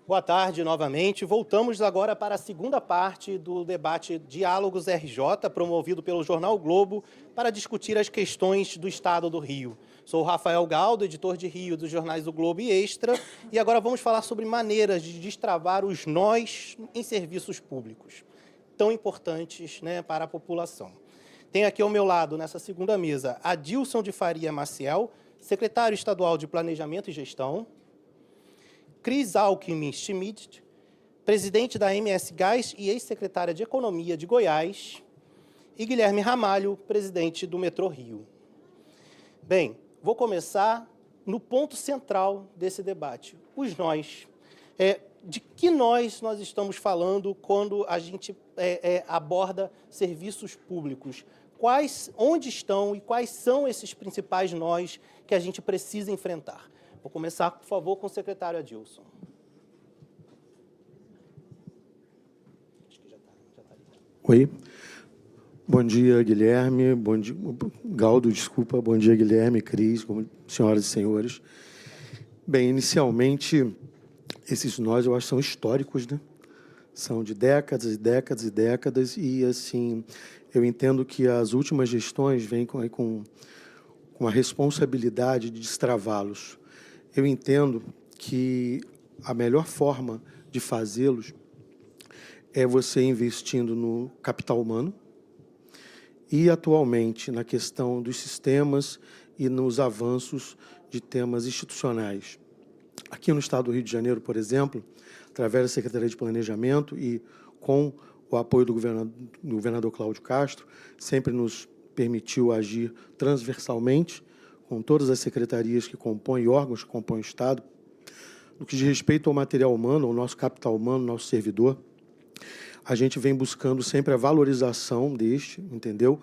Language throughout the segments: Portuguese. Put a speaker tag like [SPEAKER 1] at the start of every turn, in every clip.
[SPEAKER 1] Boa tarde novamente. Voltamos agora para a segunda parte do debate Diálogos RJ, promovido pelo Jornal o Globo, para discutir as questões do Estado do Rio. Sou o Rafael Galdo, editor de Rio dos jornais O Globo e Extra, e agora vamos falar sobre maneiras de destravar os nós em serviços públicos, tão importantes, né, para a população. Tem aqui ao meu lado, nessa segunda mesa, Adilson de Faria Maciel, secretário estadual de Planejamento e Gestão, Cris Alckmin Schmidt, presidente da MS Gás e ex-secretária de Economia de Goiás, e Guilherme Ramalho, presidente do Metrô Rio. Bem, vou começar no ponto central desse debate, os nós. De que nós estamos falando quando a gente aborda serviços públicos? Onde estão e quais são esses principais nós que a gente precisa enfrentar? Vou começar, por favor, com o secretário Adilson. Acho que já tá ali.
[SPEAKER 2] Oi. Bom dia, Guilherme. Bom dia, Galdo, desculpa. Bom dia, Guilherme, Cris, senhoras e senhores. Bem, inicialmente, esses nós, eu acho, são históricos, né? São de décadas e décadas e décadas, e, assim, eu entendo que as últimas gestões vêm com a responsabilidade de destravá-los. Eu entendo que a melhor forma de fazê-los é você investindo no capital humano e, atualmente, na questão dos sistemas e nos avanços de temas institucionais. Aqui no Estado do Rio de Janeiro, por exemplo, através da Secretaria de Planejamento e com o apoio do governador Cláudio Castro, sempre nos permitiu agir transversalmente com todas as secretarias que compõem, órgãos que compõem o Estado, no que diz respeito ao material humano, ao nosso capital humano, nosso servidor. A gente vem buscando sempre a valorização deste, entendeu?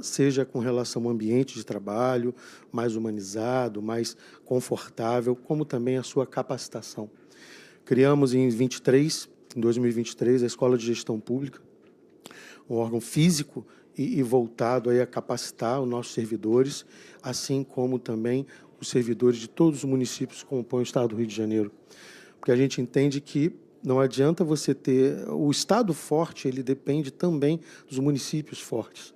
[SPEAKER 2] Seja com relação ao ambiente de trabalho, mais humanizado, mais confortável, como também a sua capacitação. Criamos em 2023, a Escola de Gestão Pública, um órgão físico e voltado aí a capacitar os nossos servidores, assim como também os servidores de todos os municípios que compõem o Estado do Rio de Janeiro. Porque a gente entende que não adianta você ter... O Estado forte, ele depende também dos municípios fortes.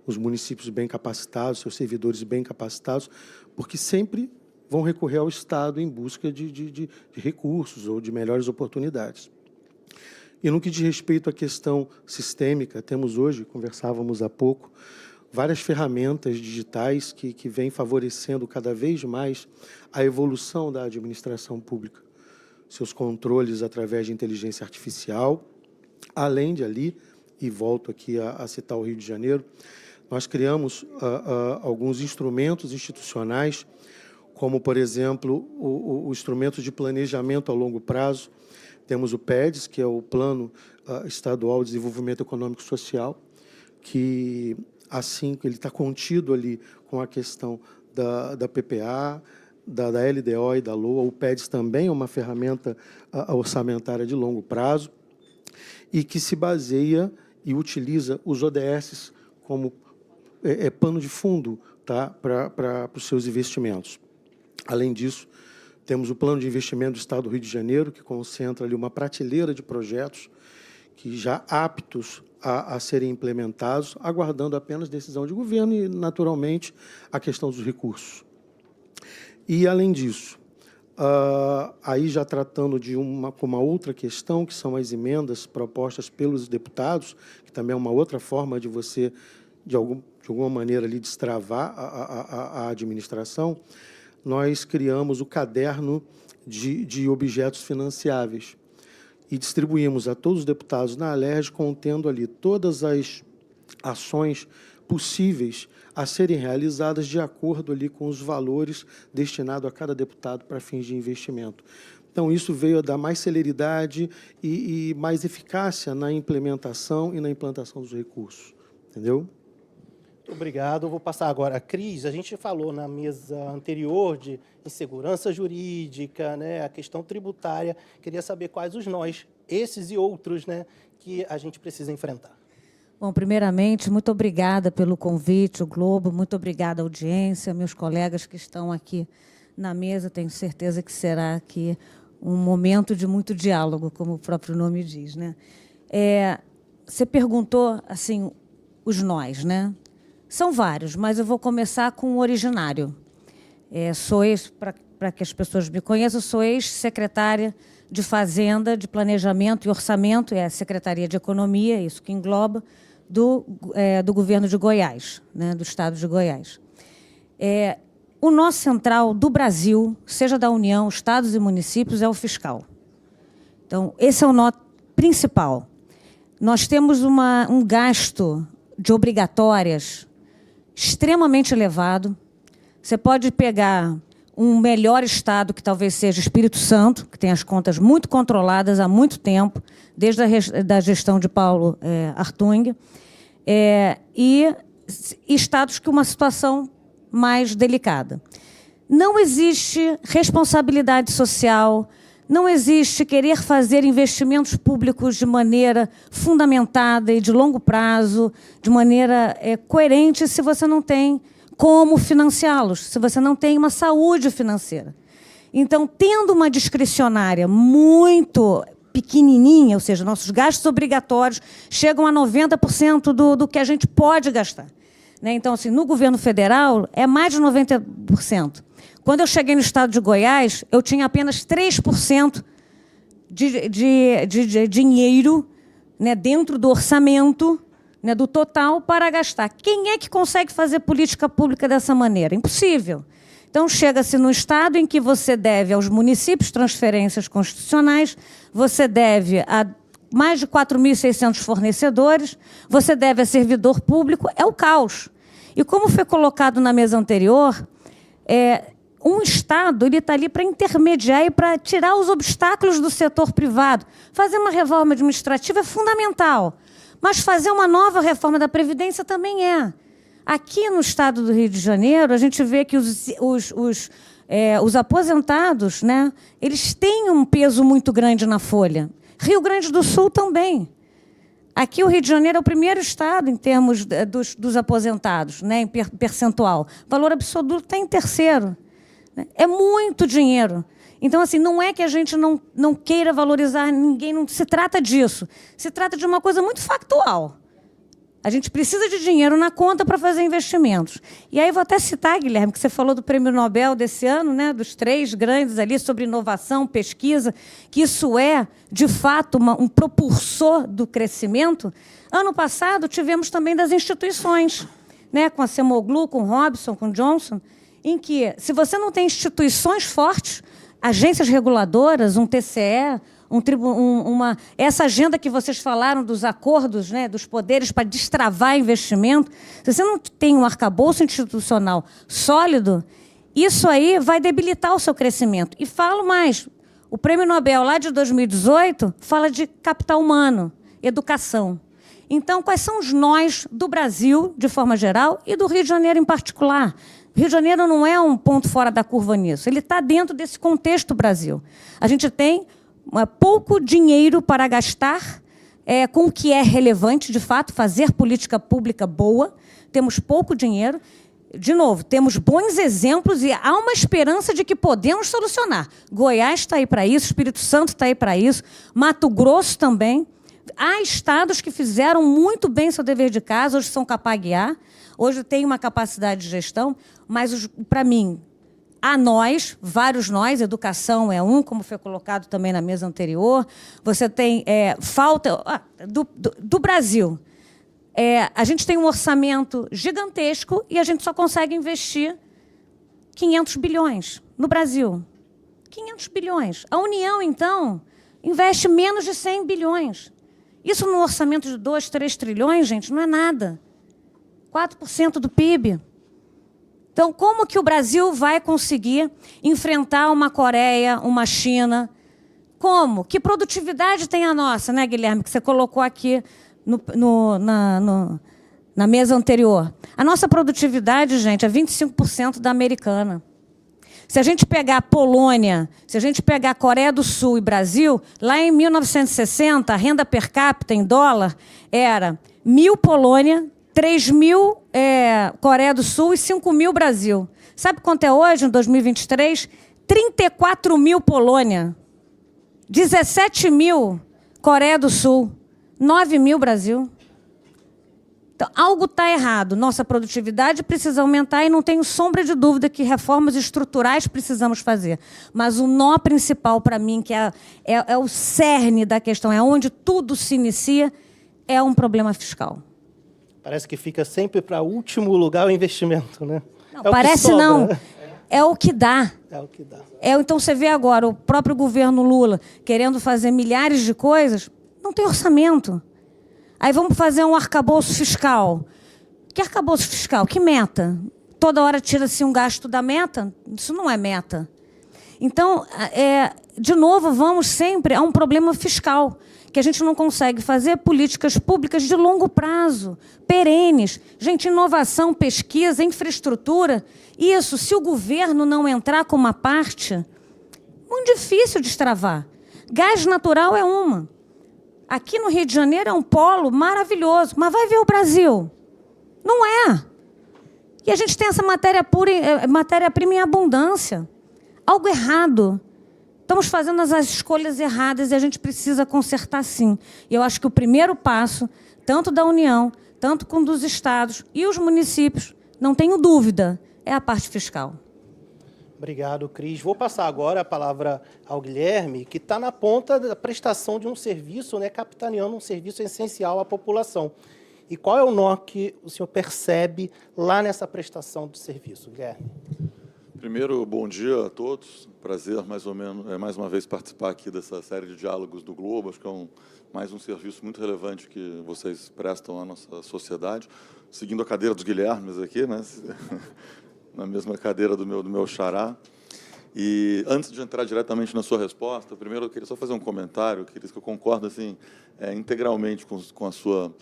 [SPEAKER 2] Os municípios bem capacitados, seus servidores bem capacitados, porque sempre vão recorrer ao Estado em busca de recursos ou de melhores oportunidades. E no que diz respeito à questão sistêmica, temos hoje, conversávamos há pouco, várias ferramentas digitais que vêm favorecendo cada vez mais a evolução da administração pública. Seus controles através de inteligência artificial, além de ali, e volto aqui a citar o Rio de Janeiro, nós criamos alguns instrumentos institucionais, como, por exemplo, o instrumento de planejamento a longo prazo. Temos o PEDES, que é o Plano Estadual de Desenvolvimento Econômico e Social, que, assim, ele está contido ali com a questão da PPA, da LDO e da LOA. O PEDES também é uma ferramenta orçamentária de longo prazo e que se baseia e utiliza os ODS como pano de fundo, tá, para os seus investimentos. Além disso, temos o Plano de Investimento do Estado do Rio de Janeiro, que concentra ali uma prateleira de projetos que já aptos a serem implementados, aguardando apenas decisão de governo e, naturalmente, a questão dos recursos. E, além disso, aí já tratando de uma outra questão, que são as emendas propostas pelos deputados, que também é uma outra forma de você, de alguma maneira, ali, destravar a administração. Nós criamos o caderno de objetos financiáveis e distribuímos a todos os deputados na Alerj, contendo ali todas as ações possíveis a serem realizadas de acordo ali com os valores destinados a cada deputado para fins de investimento. Então, isso veio a dar mais celeridade e mais eficácia na implementação e na implantação dos recursos. Entendeu?
[SPEAKER 1] Muito obrigado. Eu vou passar agora a Cris. A gente falou na mesa anterior de insegurança jurídica, né, a questão tributária. Queria saber quais os nós, esses e outros, né, que a gente precisa enfrentar.
[SPEAKER 3] Bom, primeiramente, muito obrigada pelo convite, o Globo, muito obrigada à audiência, meus colegas que estão aqui na mesa, tenho certeza que será aqui um momento de muito diálogo, como o próprio nome diz, né? Você perguntou assim, os nós, né? São vários, mas eu vou começar com o originário. Sou para que as pessoas me conheçam, sou ex-secretária de Fazenda, de Planejamento e Orçamento, é a Secretaria de Economia, isso que engloba, do governo de Goiás, né, do estado de Goiás. O nó central do Brasil, seja da União, estados e municípios, é o fiscal. Então, esse é o nó principal. Nós temos um gasto de obrigatórias extremamente elevado. Você pode pegar um melhor estado, que talvez seja Espírito Santo, que tem as contas muito controladas há muito tempo, desde a gestão de Paulo Artung, e estados com uma situação mais delicada. Não existe responsabilidade social, não existe querer fazer investimentos públicos de maneira fundamentada e de longo prazo, de maneira coerente, se você não tem como financiá-los, se você não tem uma saúde financeira. Então, tendo uma discricionária muito pequenininha, ou seja, nossos gastos obrigatórios chegam a 90% do que a gente pode gastar. Né? Então, assim, no governo federal, é mais de 90%. Quando eu cheguei no estado de Goiás, eu tinha apenas 3% de dinheiro, né, dentro do orçamento, né, do total para gastar. Quem é que consegue fazer política pública dessa maneira? Impossível. Então, chega-se no estado em que você deve aos municípios transferências constitucionais, você deve a mais de 4.600 fornecedores, você deve a servidor público, é o caos. E como foi colocado na mesa anterior, um Estado está ali para intermediar e para tirar os obstáculos do setor privado. Fazer uma reforma administrativa é fundamental, mas fazer uma nova reforma da Previdência também é. Aqui no estado do Rio de Janeiro, a gente vê que os aposentados, né, eles têm um peso muito grande na folha. Rio Grande do Sul também. Aqui o Rio de Janeiro é o primeiro estado em termos dos aposentados, né, em percentual. O valor absoluto está em terceiro. É muito dinheiro. Então, assim, não é que a gente não queira valorizar ninguém, não se trata disso. Se trata de uma coisa muito factual. A gente precisa de dinheiro na conta para fazer investimentos. E aí vou até citar, Guilherme, que você falou do Prêmio Nobel desse ano, né, dos 3 grandes ali, sobre inovação, pesquisa, que isso é, de fato, um propulsor do crescimento. Ano passado, tivemos também das instituições, né, com a Semoglu, com o Robson, com o Johnson, em que, se você não tem instituições fortes, agências reguladoras, um TCE, essa agenda que vocês falaram dos acordos, né, dos poderes para destravar investimento, se você não tem um arcabouço institucional sólido, isso aí vai debilitar o seu crescimento. E falo mais, o Prêmio Nobel lá de 2018 fala de capital humano, educação. Então, quais são os nós do Brasil, de forma geral, e do Rio de Janeiro em particular? Rio de Janeiro não é um ponto fora da curva nisso, ele está dentro desse contexto Brasil. A gente tem pouco dinheiro para gastar com o que é relevante, de fato, fazer política pública boa, temos pouco dinheiro. De novo, temos bons exemplos e há uma esperança de que podemos solucionar. Goiás está aí para isso, Espírito Santo está aí para isso, Mato Grosso também. Há estados que fizeram muito bem seu dever de casa, hoje são Capaguiá, hoje tem uma capacidade de gestão, mas, para mim, há nós, vários nós, educação é um, como foi colocado também na mesa anterior. Você tem falta do Brasil. A gente tem um orçamento gigantesco e a gente só consegue investir 500 bilhões no Brasil. 500 bilhões. A União, então, investe menos de 100 bilhões. Isso num orçamento de 2, 3 trilhões, gente, não é nada. 4% do PIB. Então, como que o Brasil vai conseguir enfrentar uma Coreia, uma China? Como? Que produtividade tem a nossa, né, Guilherme, que você colocou aqui na mesa anterior? A nossa produtividade, gente, é 25% da americana. Se a gente pegar a Polônia, se a gente pegar a Coreia do Sul e Brasil, lá em 1960, a renda per capita em dólar era 1.000 Polônia, 3.000 Coreia do Sul e 5.000 Brasil. Sabe quanto é hoje, em 2023? 34.000 Polônia. 17 mil Coreia do Sul, 9 mil Brasil. Então, algo está errado. Nossa produtividade precisa aumentar e não tenho sombra de dúvida que reformas estruturais precisamos fazer. Mas o nó principal para mim, que é o cerne da questão, é onde tudo se inicia, é um problema fiscal.
[SPEAKER 1] Parece que fica sempre para último lugar o investimento, né?
[SPEAKER 3] Não, parece não. É o que dá.
[SPEAKER 1] É o que dá.
[SPEAKER 3] Então, você vê agora o próprio governo Lula querendo fazer milhares de coisas, não tem orçamento. Aí vamos fazer um arcabouço fiscal. Que arcabouço fiscal? Que meta? Toda hora tira-se um gasto da meta? Isso não é meta. Então, de novo, vamos sempre a um problema fiscal, que a gente não consegue fazer políticas públicas de longo prazo, perenes. Gente, inovação, pesquisa, infraestrutura, isso, se o governo não entrar com uma parte, muito difícil de destravar. Gás natural é uma. Aqui no Rio de Janeiro é um polo maravilhoso, mas vai ver o Brasil. Não é. E a gente tem essa matéria-prima em abundância. Algo errado. Estamos fazendo as escolhas erradas e a gente precisa consertar, sim. E eu acho que o primeiro passo, tanto da União, tanto com dos estados e os municípios, não tenho dúvida, é a parte fiscal.
[SPEAKER 1] Obrigado, Cris. Vou passar agora a palavra ao Guilherme, que está na ponta da prestação de um serviço, né, capitaneando um serviço essencial à população. E qual é o nó que o senhor percebe lá nessa prestação do serviço, Guilherme?
[SPEAKER 4] Primeiro, bom dia a todos. Prazer, mais uma vez, participar aqui dessa série de diálogos do Globo. Acho que é mais um serviço muito relevante que vocês prestam à nossa sociedade. Seguindo a cadeira dos Guilhermes aqui, né? Na mesma cadeira do meu xará. E antes de entrar diretamente na sua resposta, primeiro eu queria só fazer um comentário, que eu concordo assim, integralmente com a sua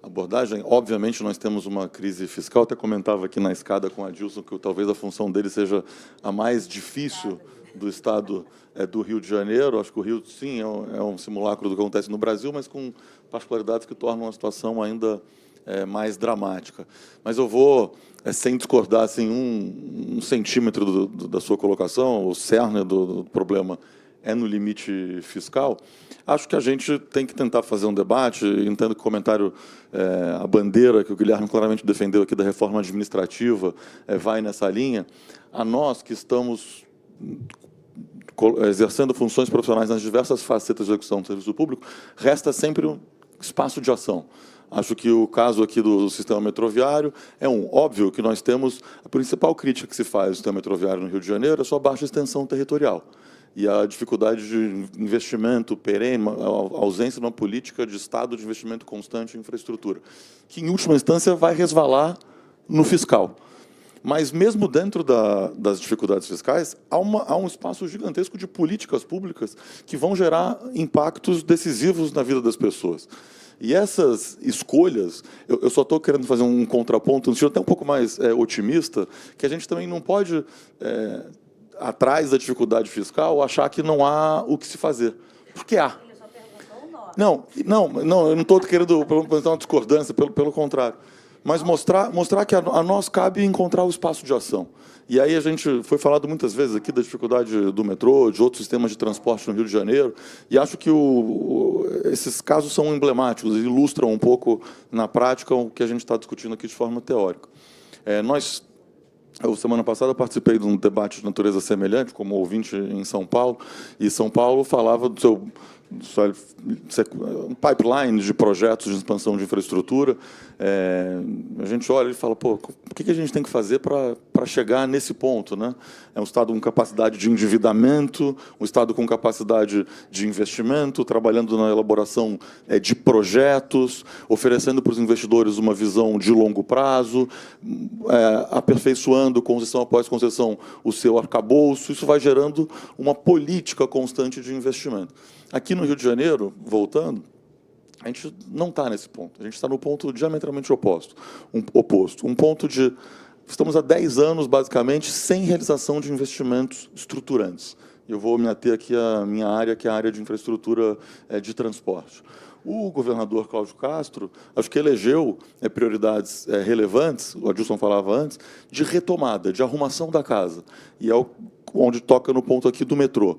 [SPEAKER 4] abordagem. Obviamente, nós temos uma crise fiscal, até comentava aqui na escada com a Dilson que talvez a função dele seja a mais difícil do estado do Rio de Janeiro. Acho que o Rio, sim, é um simulacro do que acontece no Brasil, mas com particularidades que tornam a situação ainda mais dramática. Mas eu vou, sem discordar, assim, um centímetro da sua colocação, o cerne do problema é no limite fiscal. Acho que a gente tem que tentar fazer um debate, entendo que o comentário, a bandeira que o Guilherme claramente defendeu aqui da reforma administrativa vai nessa linha. A nós que estamos exercendo funções profissionais nas diversas facetas de execução do serviço público, resta sempre um espaço de ação. Acho que o caso aqui do sistema metroviário é óbvio que nós temos a principal crítica que se faz ao sistema metroviário no Rio de Janeiro é a sua baixa extensão territorial e a dificuldade de investimento perene, a ausência de uma política de Estado de investimento constante em infraestrutura, que, em última instância, vai resvalar no fiscal. Mas, mesmo dentro das dificuldades fiscais, há um espaço gigantesco de políticas públicas que vão gerar impactos decisivos na vida das pessoas. E essas escolhas, eu só estou querendo fazer um contraponto, um sentido até um pouco mais otimista, que a gente também não pode, atrás da dificuldade fiscal, achar que não há o que se fazer. Porque há. Não, eu não estou querendo apresentar uma discordância, pelo contrário. Mas mostrar que a nós cabe encontrar o espaço de ação. E aí foi falado muitas vezes aqui da dificuldade do metrô, de outros sistemas de transporte no Rio de Janeiro, e acho que esses casos são emblemáticos, ilustram um pouco na prática o que a gente está discutindo aqui de forma teórica. Semana passada, participei de um debate de natureza semelhante, como ouvinte em São Paulo, e São Paulo falava do seu um pipeline de projetos de expansão de infraestrutura. A gente olha e fala, o que a gente tem que fazer para chegar nesse ponto, né? É um Estado com capacidade de endividamento, um Estado com capacidade de investimento, trabalhando na elaboração de projetos, oferecendo para os investidores uma visão de longo prazo, aperfeiçoando, concessão após concessão, o seu arcabouço. Isso vai gerando uma política constante de investimento. Aqui no Rio de Janeiro, voltando, a gente não está nesse ponto. A gente está no ponto diametralmente oposto. Um ponto de... Estamos há 10 anos, basicamente, sem realização de investimentos estruturantes. Eu vou me ater aqui à minha área, que é a área de infraestrutura de transporte. O governador Cláudio Castro, acho que elegeu prioridades relevantes, o Adilson falava antes, de retomada, de arrumação da casa. E é onde toca no ponto aqui do metrô.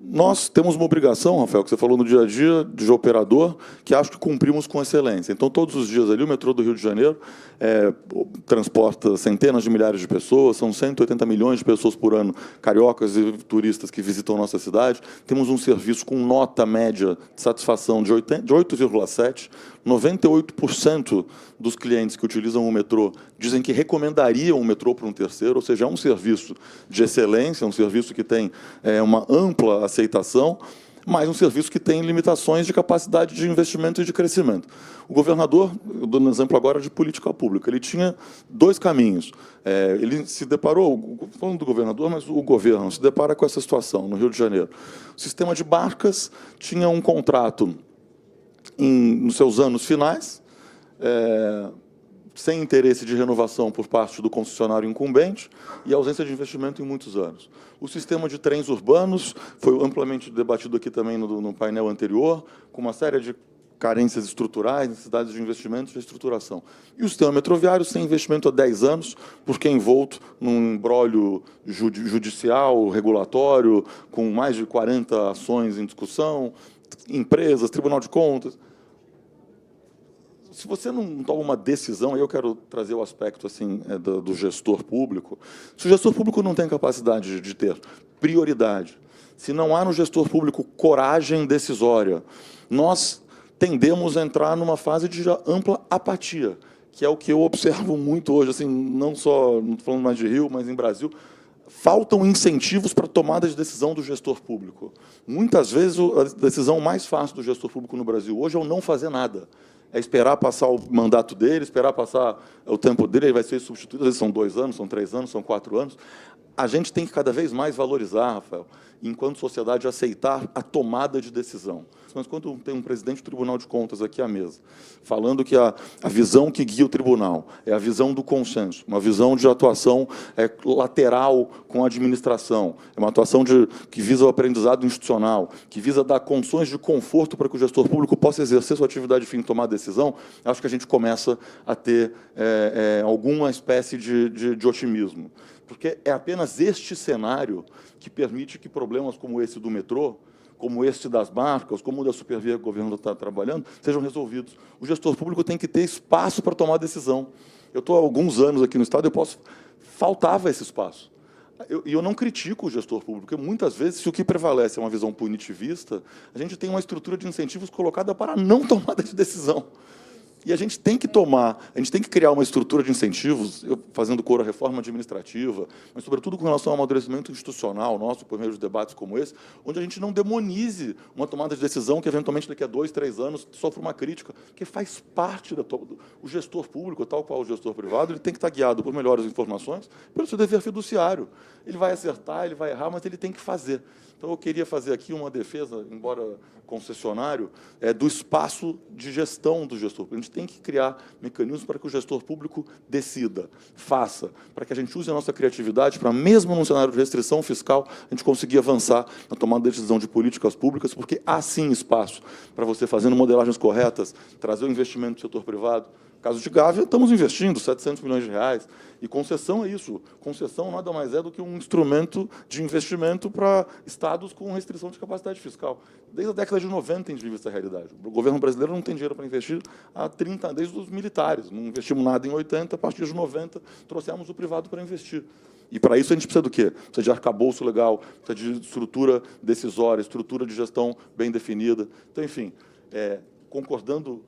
[SPEAKER 4] Nós temos uma obrigação, Rafael, que você falou no dia a dia, de operador, que acho que cumprimos com excelência. Então, todos os dias ali, o metrô do Rio de Janeiro transporta centenas de milhares de pessoas, são 180 milhões de pessoas por ano, cariocas e turistas que visitam a nossa cidade. Temos um serviço com nota média de satisfação de 8,7. 98% dos clientes que utilizam o metrô dizem que recomendariam o metrô para um terceiro, ou seja, é um serviço de excelência, é um serviço que tem uma ampla aceitação, mas um serviço que tem limitações de capacidade de investimento e de crescimento. O governador, eu dou um exemplo agora de política pública, ele tinha dois caminhos. Ele se deparou, falando do governador, mas o governo se depara com essa situação no Rio de Janeiro. O sistema de barcas tinha um contrato nos seus anos finais, sem interesse de renovação por parte do concessionário incumbente e ausência de investimento em muitos anos. O sistema de trens urbanos foi amplamente debatido aqui também no painel anterior, com uma série de carências estruturais, necessidades de investimentos e de estruturação. E o sistema metroviário sem investimento há 10 anos, porque envolto num imbróglio judicial, regulatório, com mais de 40 ações em discussão, empresas, Tribunal de Contas. Se você não toma uma decisão, aí eu quero trazer o aspecto assim, do gestor público. Se o gestor público não tem capacidade de ter prioridade, se não há no gestor público coragem decisória, nós tendemos a entrar numa fase de ampla apatia, que é o que eu observo muito hoje, assim, não só, não estou falando mais de Rio, mas em Brasil. Faltam incentivos para a tomada de decisão do gestor público. Muitas vezes, a decisão mais fácil do gestor público no Brasil hoje é o não fazer nada. É esperar passar o mandato dele, esperar passar o tempo dele, ele vai ser substituído, às vezes são 2 anos, são 3 anos, são 4 anos. A gente tem que cada vez mais valorizar, Rafael, enquanto sociedade, aceitar a tomada de decisão. Mas quando tem um presidente do Tribunal de Contas aqui à mesa, falando que a visão que guia o tribunal é a visão do consenso, uma visão de atuação lateral com a administração, é uma atuação que visa o aprendizado institucional, que visa dar condições de conforto para que o gestor público possa exercer sua atividade de fim de tomar decisão, acho que a gente começa a ter alguma espécie de otimismo. Porque é apenas este cenário que permite que problemas como esse do metrô, como este das barcas, como o da Supervia que o governo está trabalhando, sejam resolvidos. O gestor público tem que ter espaço para tomar decisão. Eu estou há alguns anos aqui no Estado, faltava esse espaço. E eu não critico o gestor público, porque muitas vezes, se o que prevalece é uma visão punitivista, a gente tem uma estrutura de incentivos colocada para a não tomada de decisão. E a gente tem que criar uma estrutura de incentivos, fazendo coro à reforma administrativa, mas, sobretudo, com relação ao amadurecimento institucional nosso, por meio de debates como esse, onde a gente não demonize uma tomada de decisão que, eventualmente, daqui a 2, 3 anos, sofre uma crítica, que faz parte o gestor público, tal qual o gestor privado, ele tem que estar guiado por melhores informações, pelo seu dever fiduciário. Ele vai acertar, ele vai errar, mas ele tem que fazer. Então, eu queria fazer aqui uma defesa, embora concessionário, do espaço de gestão do gestor público. A gente tem que criar mecanismos para que o gestor público decida, faça, para que a gente use a nossa criatividade para, mesmo num cenário de restrição fiscal, a gente conseguir avançar na tomada de decisão de políticas públicas, porque há, sim, espaço para você, fazendo modelagens corretas, trazer o investimento do setor privado. No caso de Gávea, estamos investindo 700 milhões de reais. E concessão é isso. Concessão nada mais é do que um instrumento de investimento para estados com restrição de capacidade fiscal. Desde a década de 90 a gente vive essa realidade. O governo brasileiro não tem dinheiro para investir há 30 desde os militares. Não investimos nada em 80, a partir de 90 trouxemos o privado para investir. E, para isso, a gente precisa do quê? Precisa de arcabouço legal, precisa de estrutura decisória, estrutura de gestão bem definida. Então, enfim, concordando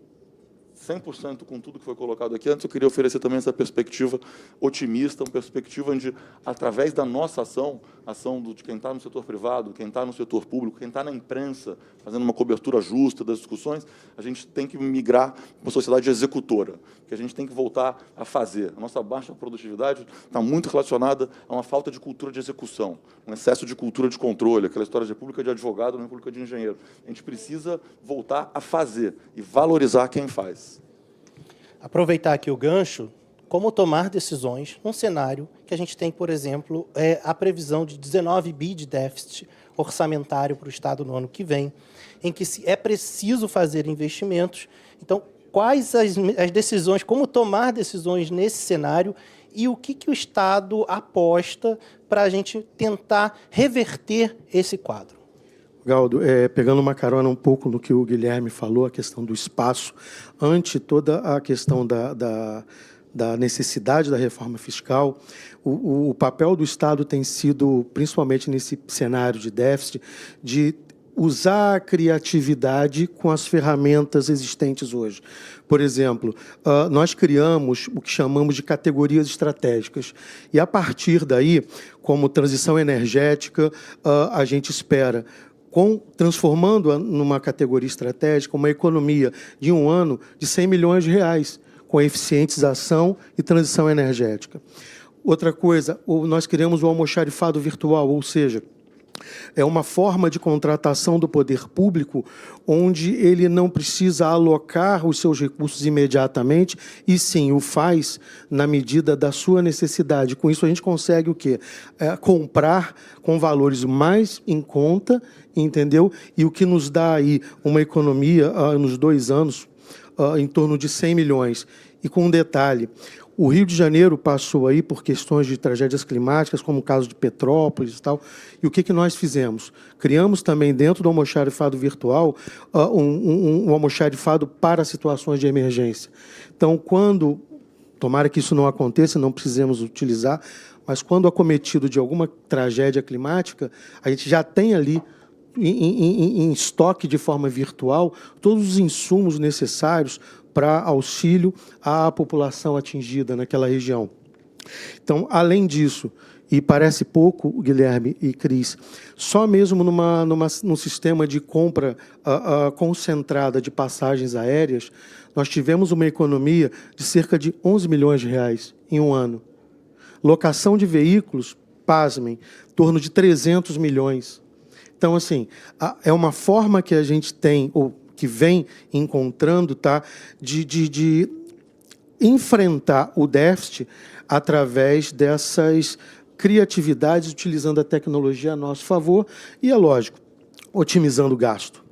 [SPEAKER 4] 100% com tudo que foi colocado aqui. Antes, eu queria oferecer também essa perspectiva otimista, uma perspectiva onde, através da nossa ação de quem está no setor privado, quem está no setor público, quem está na imprensa, fazendo uma cobertura justa das discussões, a gente tem que migrar para uma sociedade executora, que a gente tem que voltar a fazer. A nossa baixa produtividade está muito relacionada a uma falta de cultura de execução, um excesso de cultura de controle, aquela história de república de advogado, não república de engenheiro. A gente precisa voltar a fazer e valorizar quem faz.
[SPEAKER 1] Aproveitar aqui o gancho, como tomar decisões num cenário que a gente tem, por exemplo, a previsão de 19 bi de déficit orçamentário para o Estado no ano que vem, em que é preciso fazer investimentos. Então, quais as decisões, como tomar decisões nesse cenário e o que o Estado aposta para a gente tentar reverter esse quadro?
[SPEAKER 2] Galdo, pegando uma carona um pouco no que o Guilherme falou, a questão do espaço, ante toda a questão da necessidade da reforma fiscal, o papel do Estado tem sido, principalmente nesse cenário de déficit, de usar a criatividade com as ferramentas existentes hoje. Por exemplo, nós criamos o que chamamos de categorias estratégicas. E, a partir daí, como transição energética, a gente espera, transformando numa categoria estratégica, uma economia de um ano de 100 milhões de reais, com eficientização e transição energética. Outra coisa, nós criamos o almoxarifado virtual, ou seja, é uma forma de contratação do poder público onde ele não precisa alocar os seus recursos imediatamente e, sim, o faz na medida da sua necessidade. Com isso, a gente consegue o quê? Comprar com valores mais em conta, entendeu? E o que nos dá aí uma economia, nos 2 anos, em torno de 100 milhões. E com um detalhe, o Rio de Janeiro passou aí por questões de tragédias climáticas, como o caso de Petrópolis e tal. E o que nós fizemos? Criamos também, dentro do almoxarifado virtual, um almoxarifado para situações de emergência. Então, tomara que isso não aconteça, não precisemos utilizar, mas quando acometido de alguma tragédia climática, a gente já tem ali, em estoque de forma virtual, todos os insumos necessários para auxílio à população atingida naquela região. Então, além disso, e parece pouco, Guilherme e Cris, só mesmo num sistema de compra concentrada de passagens aéreas, nós tivemos uma economia de cerca de 11 milhões de reais em um ano. Locação de veículos, pasmem, em torno de 300 milhões. Então, assim, é uma forma que a gente tem, ou que vem encontrando, tá, de enfrentar o déficit através dessas criatividades, utilizando a tecnologia a nosso favor e, é lógico, otimizando o gasto.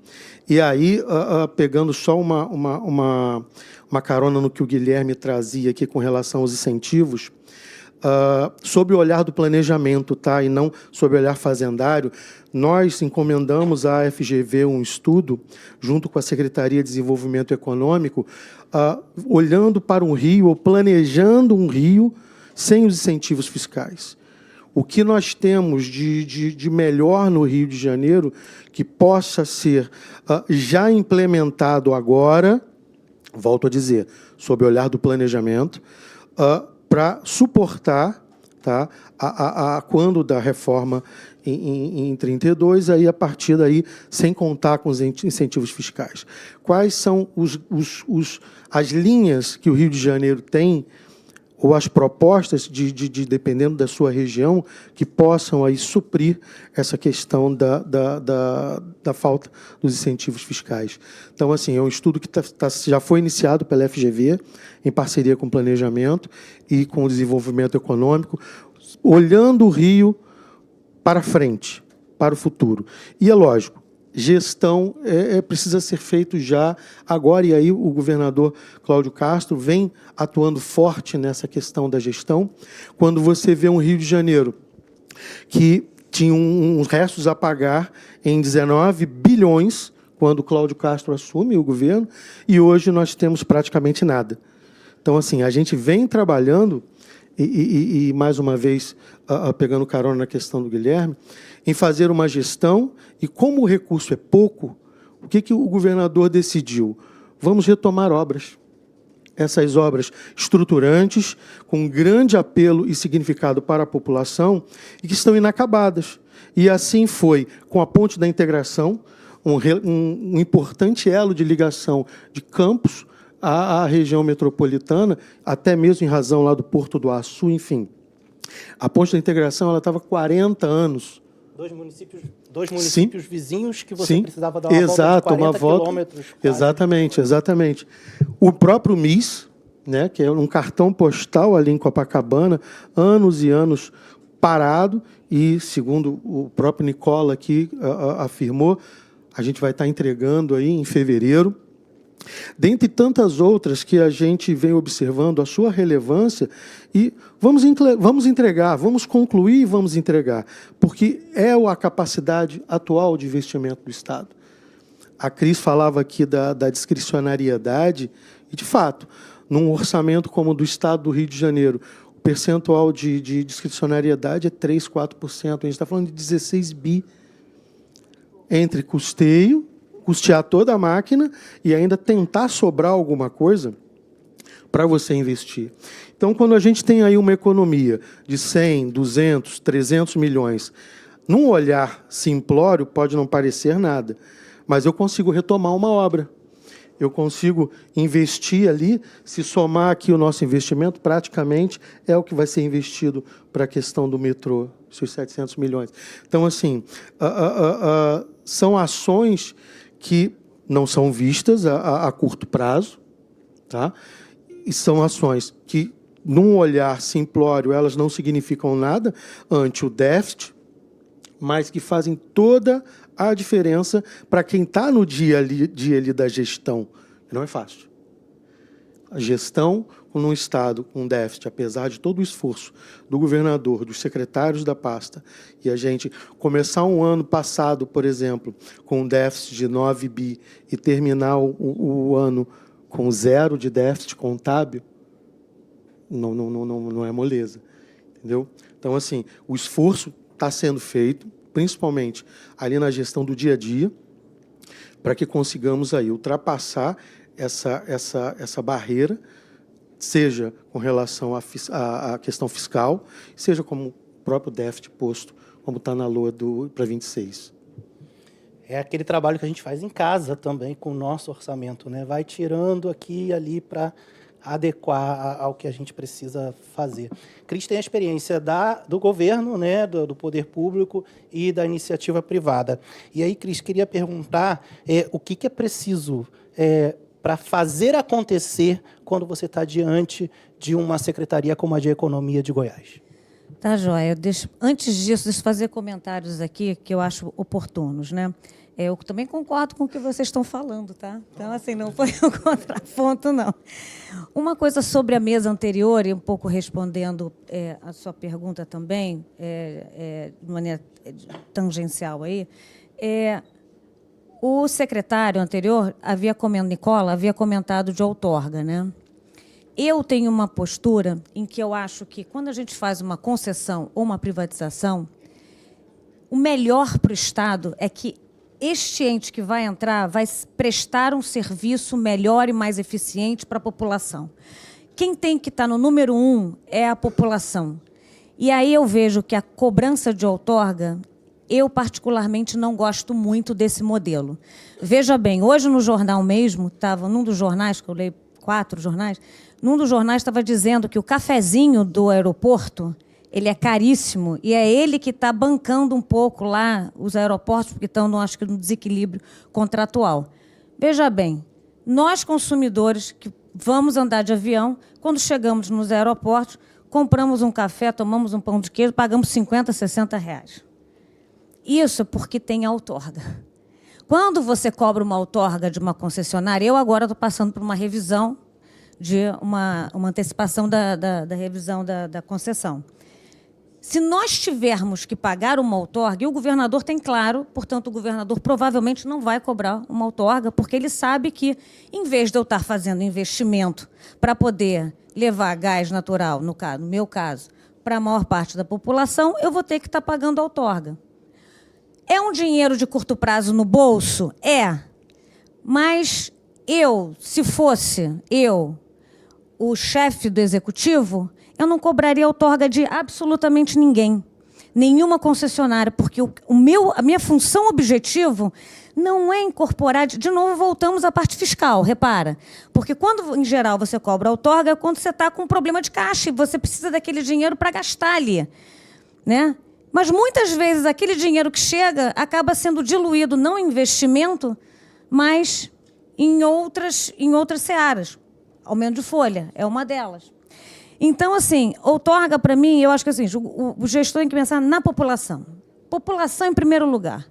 [SPEAKER 2] E aí, pegando só uma carona no que o Guilherme trazia aqui com relação aos incentivos, sob o olhar do planejamento, tá, e não sob o olhar fazendário, nós encomendamos à FGV um estudo, junto com a Secretaria de Desenvolvimento Econômico, olhando para um rio, ou planejando um rio, sem os incentivos fiscais. O que nós temos de melhor no Rio de Janeiro, que possa ser já implementado agora, volto a dizer, sob o olhar do planejamento, para suportar, tá, quando da reforma em 32, aí, a partir daí, sem contar com os incentivos fiscais. Quais são as linhas que o Rio de Janeiro tem, ou as propostas, dependendo da sua região, que possam aí suprir essa questão da falta dos incentivos fiscais? Então, assim, é um estudo que já foi iniciado pela FGV, em parceria com o planejamento e com o desenvolvimento econômico, olhando o Rio para frente, para o futuro. E, é lógico, gestão precisa ser feito já agora, e aí o governador Cláudio Castro vem atuando forte nessa questão da gestão. Quando você vê um Rio de Janeiro que tinha uns restos a pagar em 19 bilhões, quando o Cláudio Castro assume o governo, e hoje nós temos praticamente nada. Então, assim, a gente vem trabalhando, e mais uma vez, pegando carona na questão do Guilherme, em fazer uma gestão, e como o recurso é pouco, o que o governador decidiu? Vamos retomar obras. Essas obras estruturantes, com grande apelo e significado para a população, e que estão inacabadas. E assim foi com a Ponte da Integração, um importante elo de ligação de Campos à região metropolitana, até mesmo em razão lá do Porto do Açu, enfim. A Ponte da Integração ela estava há 40 anos.
[SPEAKER 1] Dois municípios vizinhos que você
[SPEAKER 2] sim,
[SPEAKER 1] precisava dar uma volta de 40 quilômetros.
[SPEAKER 2] Exatamente, exatamente. O próprio MIS, né, que é um cartão postal ali em Copacabana, anos e anos parado, e, segundo o próprio Nicola aqui afirmou, a gente vai estar entregando aí em fevereiro. Dentre tantas outras que a gente vem observando a sua relevância, e vamos entregar, vamos concluir e vamos entregar, porque é a capacidade atual de investimento do Estado. A Cris falava aqui da discricionariedade, e, de fato, num orçamento como o do Estado do Rio de Janeiro, o percentual de discricionariedade é 3%, 4%. A gente está falando de 16 bi entre custear toda a máquina e ainda tentar sobrar alguma coisa para você investir. Então, quando a gente tem aí uma economia de 100, 200, 300 milhões, num olhar simplório pode não parecer nada, mas eu consigo retomar uma obra. Eu consigo investir ali, se somar aqui o nosso investimento, praticamente é o que vai ser investido para a questão do metrô, seus 700 milhões. Então, assim, são ações que não são vistas a curto prazo, tá? E são ações que, num olhar simplório, elas não significam nada ante o déficit, mas que fazem toda a diferença para quem está no dia ali da gestão. Não é fácil. A gestão num Estado com déficit, apesar de todo o esforço do governador, dos secretários da pasta, e a gente começar um ano passado, por exemplo, com um déficit de 9 bi e terminar o ano com 0 de déficit contábil, não é moleza. Entendeu? Então, assim, o esforço está sendo feito, principalmente ali na gestão do dia a dia, para que consigamos aí ultrapassar essa barreira, seja com relação à questão fiscal, seja como o próprio déficit posto, como está na LOA para 26.
[SPEAKER 1] É aquele trabalho que a gente faz em casa também, com o nosso orçamento, né? Vai tirando aqui e ali para adequar ao que a gente precisa fazer. Cris tem a experiência do governo, né, do poder público e da iniciativa privada. E aí, Cris, queria perguntar o que é preciso para fazer acontecer quando você está diante de uma secretaria como a de Economia de Goiás.
[SPEAKER 3] Tá, joia. Antes disso, deixa eu fazer comentários aqui que eu acho oportunos, né? Eu também concordo com o que vocês estão falando, tá? Então, assim, não foi um contraponto, não. Uma coisa sobre a mesa anterior, e um pouco respondendo a sua pergunta também, de maneira tangencial aí, o secretário anterior, Nicola, havia comentado de outorga, né? Eu tenho uma postura em que eu acho que, quando a gente faz uma concessão ou uma privatização, o melhor para o Estado é que este ente que vai entrar vai prestar um serviço melhor e mais eficiente para a população. Quem tem que estar no número 1 é a população. E aí eu vejo que a cobrança de outorga, eu particularmente não gosto muito desse modelo. Veja bem, hoje no jornal mesmo, estava num dos jornais, que eu leio 4 jornais, num dos jornais estava dizendo que o cafezinho do aeroporto, ele é caríssimo, e é ele que está bancando um pouco lá os aeroportos, porque estão, acho que, no desequilíbrio contratual. Veja bem, nós, consumidores, que vamos andar de avião, quando chegamos nos aeroportos, compramos um café, tomamos um pão de queijo, pagamos 50, 60 reais. Isso porque tem outorga. Quando você cobra uma outorga de uma concessionária, eu agora estou passando por uma revisão, uma antecipação da revisão da concessão. Se nós tivermos que pagar uma outorga, e o governador tem claro, portanto, o governador provavelmente não vai cobrar uma outorga, porque ele sabe que, em vez de eu estar fazendo investimento para poder levar gás natural, no meu caso, para a maior parte da população, eu vou ter que estar pagando outorga. É um dinheiro de curto prazo no bolso? É. Mas se fosse o chefe do executivo, eu não cobraria outorga de absolutamente ninguém, nenhuma concessionária, porque a minha função objetivo não é incorporar... De novo, voltamos à parte fiscal, repara. Porque quando, em geral, você cobra outorga, é quando você está com um problema de caixa e você precisa daquele dinheiro para gastar ali, né? Mas, muitas vezes, aquele dinheiro que chega acaba sendo diluído, não em investimento, mas em outras searas. Aumento de folha é uma delas. Então, assim, outorga, para mim, eu acho que assim, o gestor tem que pensar na população. População em primeiro lugar.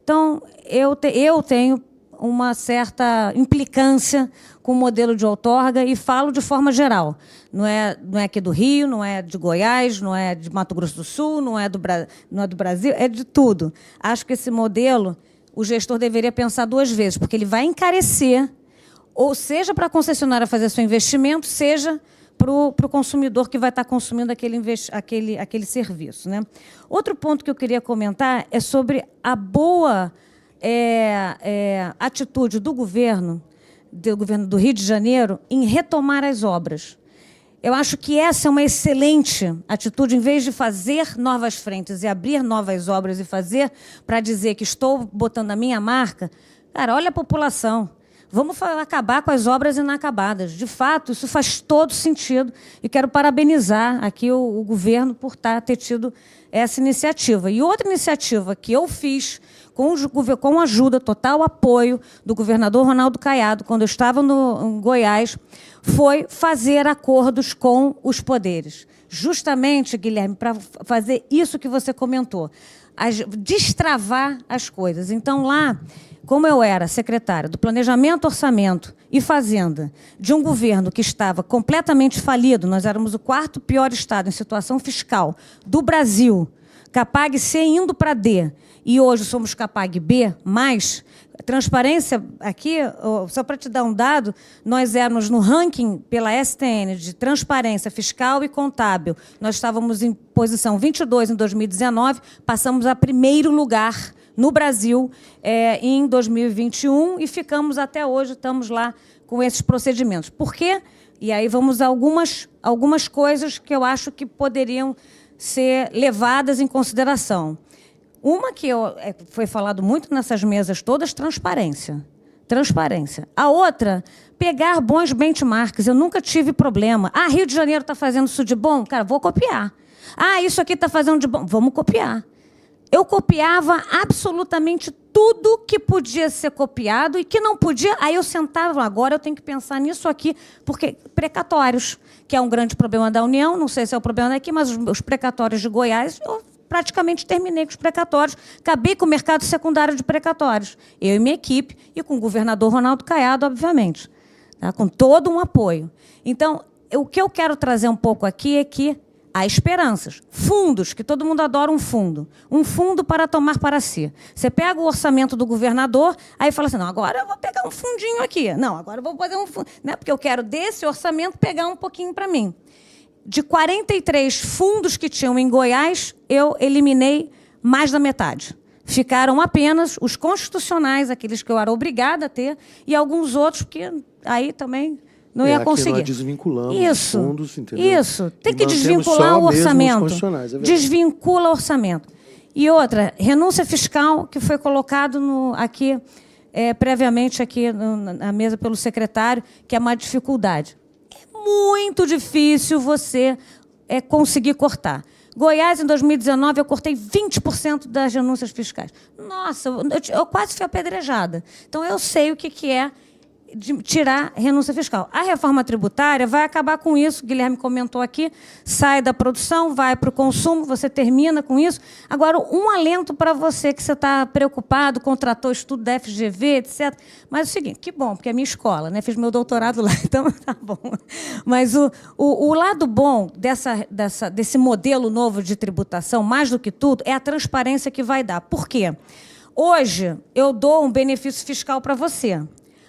[SPEAKER 3] Então, eu tenho uma certa implicância com o modelo de outorga, e falo de forma geral. Não é aqui do Rio, não é de Goiás, não é de Mato Grosso do Sul, não é do Brasil, é de tudo. Acho que esse modelo, o gestor deveria pensar 2 vezes, porque ele vai encarecer, ou seja para a concessionária fazer seu investimento, seja para o consumidor que vai estar consumindo aquele serviço, né? Outro ponto que eu queria comentar é sobre a boa atitude do governo do Rio de Janeiro em retomar as obras. Eu acho que essa é uma excelente atitude, em vez de fazer novas frentes e abrir novas obras e fazer para dizer que estou botando a minha marca. Cara, olha a população. Vamos acabar com as obras inacabadas. De fato, isso faz todo sentido. E quero parabenizar aqui o governo por ter tido essa iniciativa. E outra iniciativa que eu fiz, com ajuda, total apoio do governador Ronaldo Caiado, quando eu estava em Goiás, foi fazer acordos com os poderes. Justamente, Guilherme, para fazer isso que você comentou, destravar as coisas. Então, lá, como eu era secretária do Planejamento, Orçamento e Fazenda de um governo que estava completamente falido, nós éramos o 4º pior estado em situação fiscal do Brasil, Capag C indo para D, e hoje somos Capag B+, transparência aqui, só para te dar um dado, nós éramos no ranking pela STN de transparência fiscal e contábil. Nós estávamos em posição 22 em 2019, passamos a 1º lugar no Brasil em 2021 e ficamos até hoje, estamos lá com esses procedimentos. Por quê? E aí vamos a algumas coisas que eu acho que poderiam ser levadas em consideração. Uma que foi falado muito nessas mesas todas, transparência. Transparência. A outra, pegar bons benchmarks. Eu nunca tive problema. Ah, Rio de Janeiro está fazendo isso de bom? Cara, vou copiar. Ah, isso aqui está fazendo de bom? Vamos copiar. Eu copiava absolutamente tudo que podia ser copiado e que não podia. Aí eu sentava, agora eu tenho que pensar nisso aqui, porque precatórios, que é um grande problema da União, não sei se é o problema daqui, mas os precatórios de Goiás, eu praticamente terminei com os precatórios, acabei com o mercado secundário de precatórios, eu e minha equipe, e com o governador Ronaldo Caiado, obviamente, tá? Com todo um apoio. Então, o que eu quero trazer um pouco aqui é que há esperanças. Fundos, que todo mundo adora um fundo. Um fundo para tomar para si. Você pega o orçamento do governador, aí fala assim, não, agora eu vou pegar um fundinho aqui. Não, agora eu vou fazer um fundo. Né? Porque eu quero, desse orçamento, pegar um pouquinho para mim. De 43 fundos que tinham em Goiás, eu eliminei mais da metade. Ficaram apenas os constitucionais, aqueles que eu era obrigada a ter, e alguns outros que aí também não ia conseguir.
[SPEAKER 2] Nós desvinculamos os fundos, entendeu?
[SPEAKER 3] Isso. Tem que desvincular o orçamento. Desvincula o orçamento. E outra, renúncia fiscal, que foi colocado aqui, previamente aqui na mesa pelo secretário, que é uma dificuldade. É muito difícil você conseguir cortar. Goiás, em 2019, eu cortei 20% das renúncias fiscais. Nossa, eu quase fui apedrejada. Então, eu sei o que é de tirar renúncia fiscal. A reforma tributária vai acabar com isso, o Guilherme comentou aqui, sai da produção, vai para o consumo, você termina com isso. Agora, um alento para você que você está preocupado, contratou estudo da FGV, etc. Mas é o seguinte, que bom, porque é minha escola, né? Fiz meu doutorado lá, então tá bom. Mas o lado bom desse modelo novo de tributação, mais do que tudo, é a transparência que vai dar. Por quê? Hoje, eu dou um benefício fiscal para você.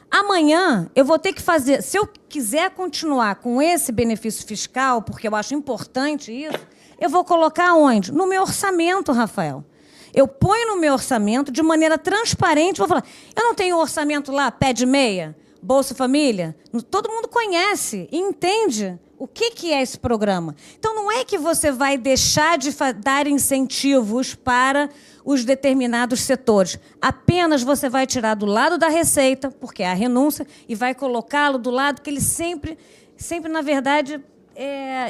[SPEAKER 3] Amanhã, eu vou ter que fazer... Se eu quiser continuar com esse benefício fiscal, porque eu acho importante isso, eu vou colocar onde? No meu orçamento, Rafael. Eu ponho no meu orçamento de maneira transparente, vou falar, eu não tenho orçamento lá, pé de meia, Bolsa Família? Todo mundo conhece e entende o que é esse programa. Então, não é que você vai deixar de dar incentivos para os determinados setores. Apenas você vai tirar do lado da receita, porque é a renúncia, e vai colocá-lo do lado que ele sempre na verdade,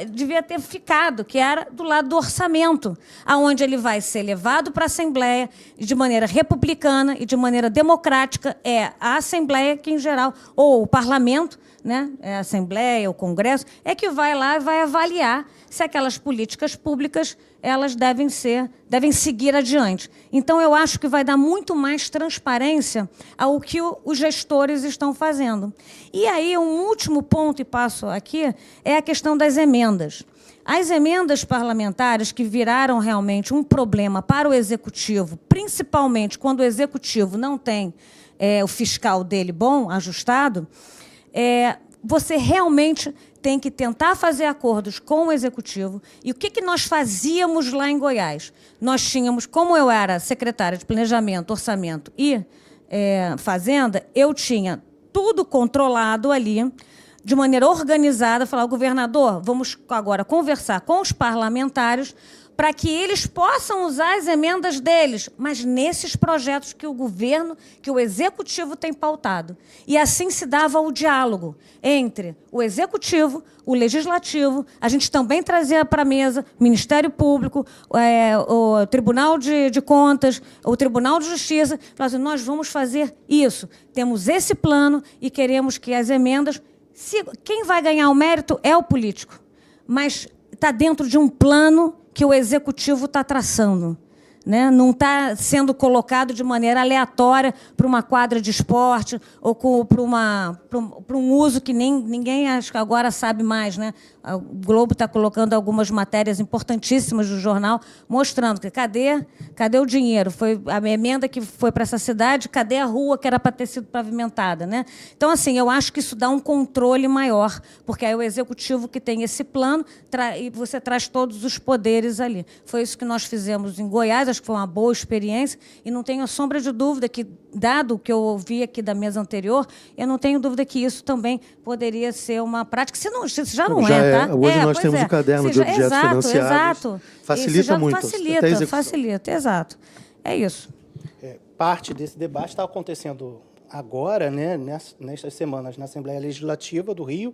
[SPEAKER 3] devia ter ficado, que era do lado do orçamento, aonde ele vai ser levado para a Assembleia de maneira republicana e de maneira democrática. É a Assembleia que, em geral, ou o Parlamento, né, a Assembleia, o Congresso, é que vai lá e vai avaliar se aquelas políticas públicas elas devem seguir adiante. Então, eu acho que vai dar muito mais transparência ao que os gestores estão fazendo. E aí, um último ponto, e passo aqui, é a questão das emendas. As emendas parlamentares, que viraram realmente um problema para o Executivo, principalmente quando o Executivo não tem o fiscal dele bom, ajustado, você realmente tem que tentar fazer acordos com o Executivo. E o que nós fazíamos lá em Goiás? Nós tínhamos, como eu era secretária de Planejamento, Orçamento e Fazenda, eu tinha tudo controlado ali, de maneira organizada, falar ao governador, vamos agora conversar com os parlamentares para que eles possam usar as emendas deles, mas nesses projetos que o governo, que o Executivo tem pautado. E assim se dava o diálogo entre o Executivo, o Legislativo, a gente também trazia para a mesa o Ministério Público, o Tribunal de Contas, o Tribunal de Justiça, falando assim, nós vamos fazer isso, temos esse plano e queremos que as emendas... Quem vai ganhar o mérito é o político, mas está dentro de um plano que o Executivo está traçando, né? Não está sendo colocado de maneira aleatória para uma quadra de esporte ou para um uso que ninguém acho que agora sabe mais, né? O Globo está colocando algumas matérias importantíssimas do jornal mostrando que cadê o dinheiro? Foi a emenda que foi para essa cidade, cadê a rua que era para ter sido pavimentada, né? Então, assim, eu acho que isso dá um controle maior, porque aí o Executivo que tem esse plano e você traz todos os poderes ali. Foi isso que nós fizemos em Goiás, acho que foi uma boa experiência, e não tenho sombra de dúvida que, dado o que eu ouvi aqui da mesa anterior, eu não tenho dúvida que isso também poderia ser uma prática, se já não é, tá?
[SPEAKER 2] Hoje nós temos o caderno de objetos financiados.
[SPEAKER 3] Exato.
[SPEAKER 2] Facilita muito.
[SPEAKER 3] Facilita, exato. É isso.
[SPEAKER 1] Parte desse debate está acontecendo agora, né, nestas semanas, na Assembleia Legislativa do Rio,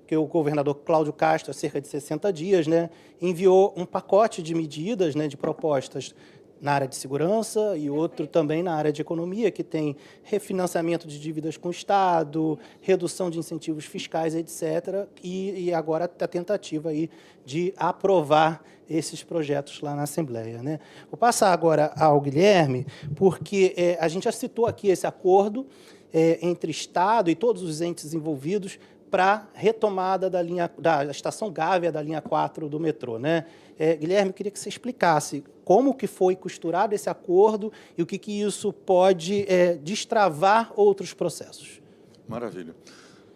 [SPEAKER 1] que o governador Cláudio Castro, há cerca de 60 dias, né, enviou um pacote de medidas, né, de propostas na área de segurança e outro também na área de economia, que tem refinanciamento de dívidas com o Estado, redução de incentivos fiscais, etc. E agora a tentativa aí de aprovar esses projetos lá na Assembleia, né? Vou passar agora ao Guilherme, porque a gente já citou aqui esse acordo entre Estado e todos os entes envolvidos para retomada da estação Gávea da linha 4 do metrô, né? Guilherme, eu queria que você explicasse como que foi costurado esse acordo e o que isso pode destravar outros processos.
[SPEAKER 4] Maravilha.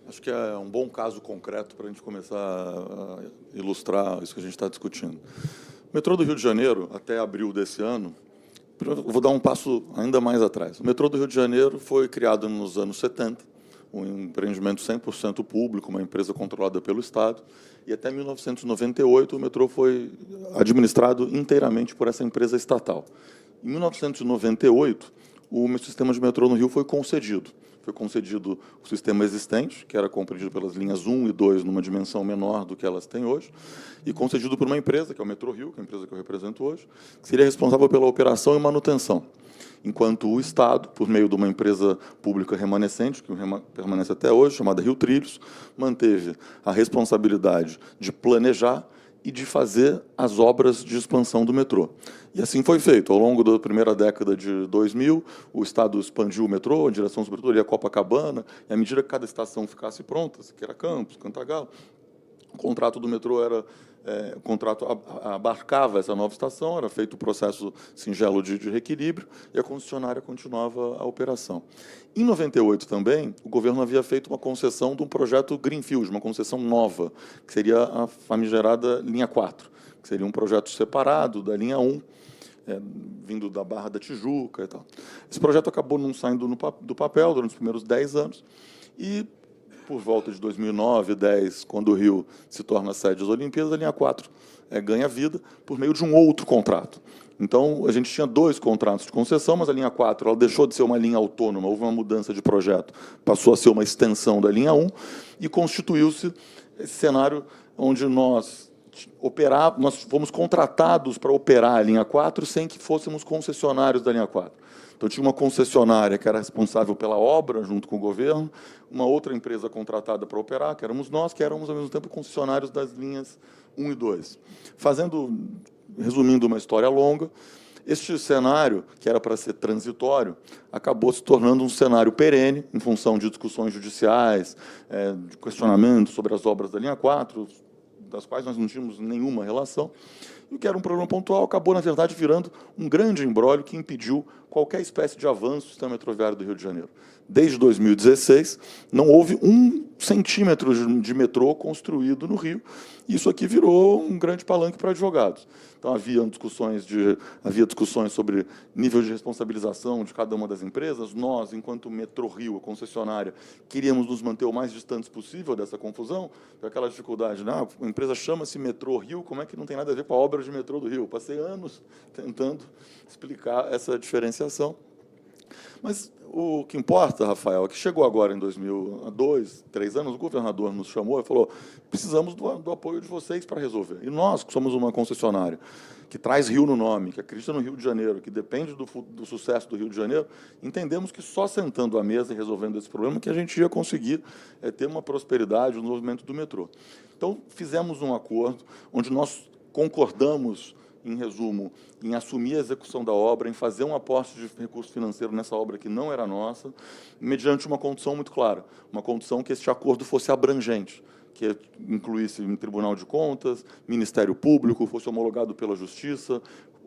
[SPEAKER 4] Acho que é um bom caso concreto para a gente começar a ilustrar isso que a gente está discutindo. O metrô do Rio de Janeiro, até abril desse ano, eu vou dar um passo ainda mais atrás. O metrô do Rio de Janeiro foi criado nos anos 70, um empreendimento 100% público, uma empresa controlada pelo Estado, e até 1998 o metrô foi administrado inteiramente por essa empresa estatal. Em 1998, o sistema de metrô no Rio foi concedido. Foi concedido o sistema existente, que era compreendido pelas linhas 1 e 2 numa dimensão menor do que elas têm hoje, e concedido por uma empresa, que é o Metrô Rio, que é a empresa que eu represento hoje, que seria responsável pela operação e manutenção. Enquanto o Estado, por meio de uma empresa pública remanescente, que permanece até hoje, chamada Rio Trilhos, manteve a responsabilidade de planejar e de fazer as obras de expansão do metrô. E assim foi feito. Ao longo da primeira década de 2000, o Estado expandiu o metrô em direção sobre a Copacabana, e à medida que cada estação ficasse pronta, Siqueira Campos, Cantagalo, o contrato do metrô o contrato abarcava essa nova estação, era feito o processo singelo de reequilíbrio e a concessionária continuava a operação. Em 98 também, o governo havia feito uma concessão de um projeto Greenfield, uma concessão nova, que seria a famigerada linha 4, que seria um projeto separado da linha 1, vindo da Barra da Tijuca e tal. Esse projeto acabou não saindo do papel durante os primeiros 10 anos e, por volta de 2009, 2010, quando o Rio se torna sede das Olimpíadas, a linha 4 ganha vida por meio de um outro contrato. Então, a gente tinha 2 contratos de concessão, mas a linha 4 ela deixou de ser uma linha autônoma, houve uma mudança de projeto, passou a ser uma extensão da linha 1, e constituiu-se esse cenário onde nós fomos contratados para operar a linha 4 sem que fôssemos concessionários da linha 4. Então, tinha uma concessionária que era responsável pela obra, junto com o governo, uma outra empresa contratada para operar, que éramos nós, que éramos, ao mesmo tempo, concessionários das linhas 1 e 2. Fazendo resumindo uma história longa, este cenário, que era para ser transitório, acabou se tornando um cenário perene, em função de discussões judiciais, de questionamentos sobre as obras da linha 4, das quais nós não tínhamos nenhuma relação, e o que era um problema pontual acabou, na verdade, virando um grande imbróglio que impediu qualquer espécie de avanço do sistema metroviário do Rio de Janeiro. Desde 2016, não houve 1 centímetro de metrô construído no Rio, e isso aqui virou um grande palanque para advogados. Então, havia discussões sobre nível de responsabilização de cada uma das empresas. Nós, enquanto Metrô Rio, a concessionária, queríamos nos manter o mais distantes possível dessa confusão, aquela dificuldade, a empresa chama-se Metrô Rio, como é que não tem nada a ver com a obra de metrô do Rio? Passei anos tentando explicar essa diferenciação. Mas o que importa, Rafael, é que chegou agora em 2002, 3 anos, o governador nos chamou e falou: precisamos do apoio de vocês para resolver. E nós, que somos uma concessionária, que traz Rio no nome, que acredita no Rio de Janeiro, que depende do sucesso do Rio de Janeiro, entendemos que só sentando à mesa e resolvendo esse problema que a gente ia conseguir ter uma prosperidade, um desenvolvimento do metrô. Então, fizemos um acordo onde nós concordamos, em resumo, em assumir a execução da obra, em fazer um aporte de recurso financeiro nessa obra que não era nossa, mediante uma condição muito clara, uma condição que este acordo fosse abrangente, que incluísse um Tribunal de Contas, Ministério Público, fosse homologado pela Justiça,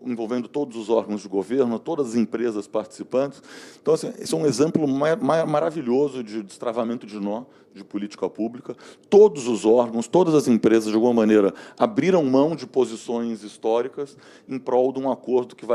[SPEAKER 4] envolvendo todos os órgãos de governo, todas as empresas participantes. Então, assim, esse é um exemplo maravilhoso de destravamento de nó de política pública. Todos os órgãos, todas as empresas, de alguma maneira, abriram mão de posições históricas em prol de um acordo que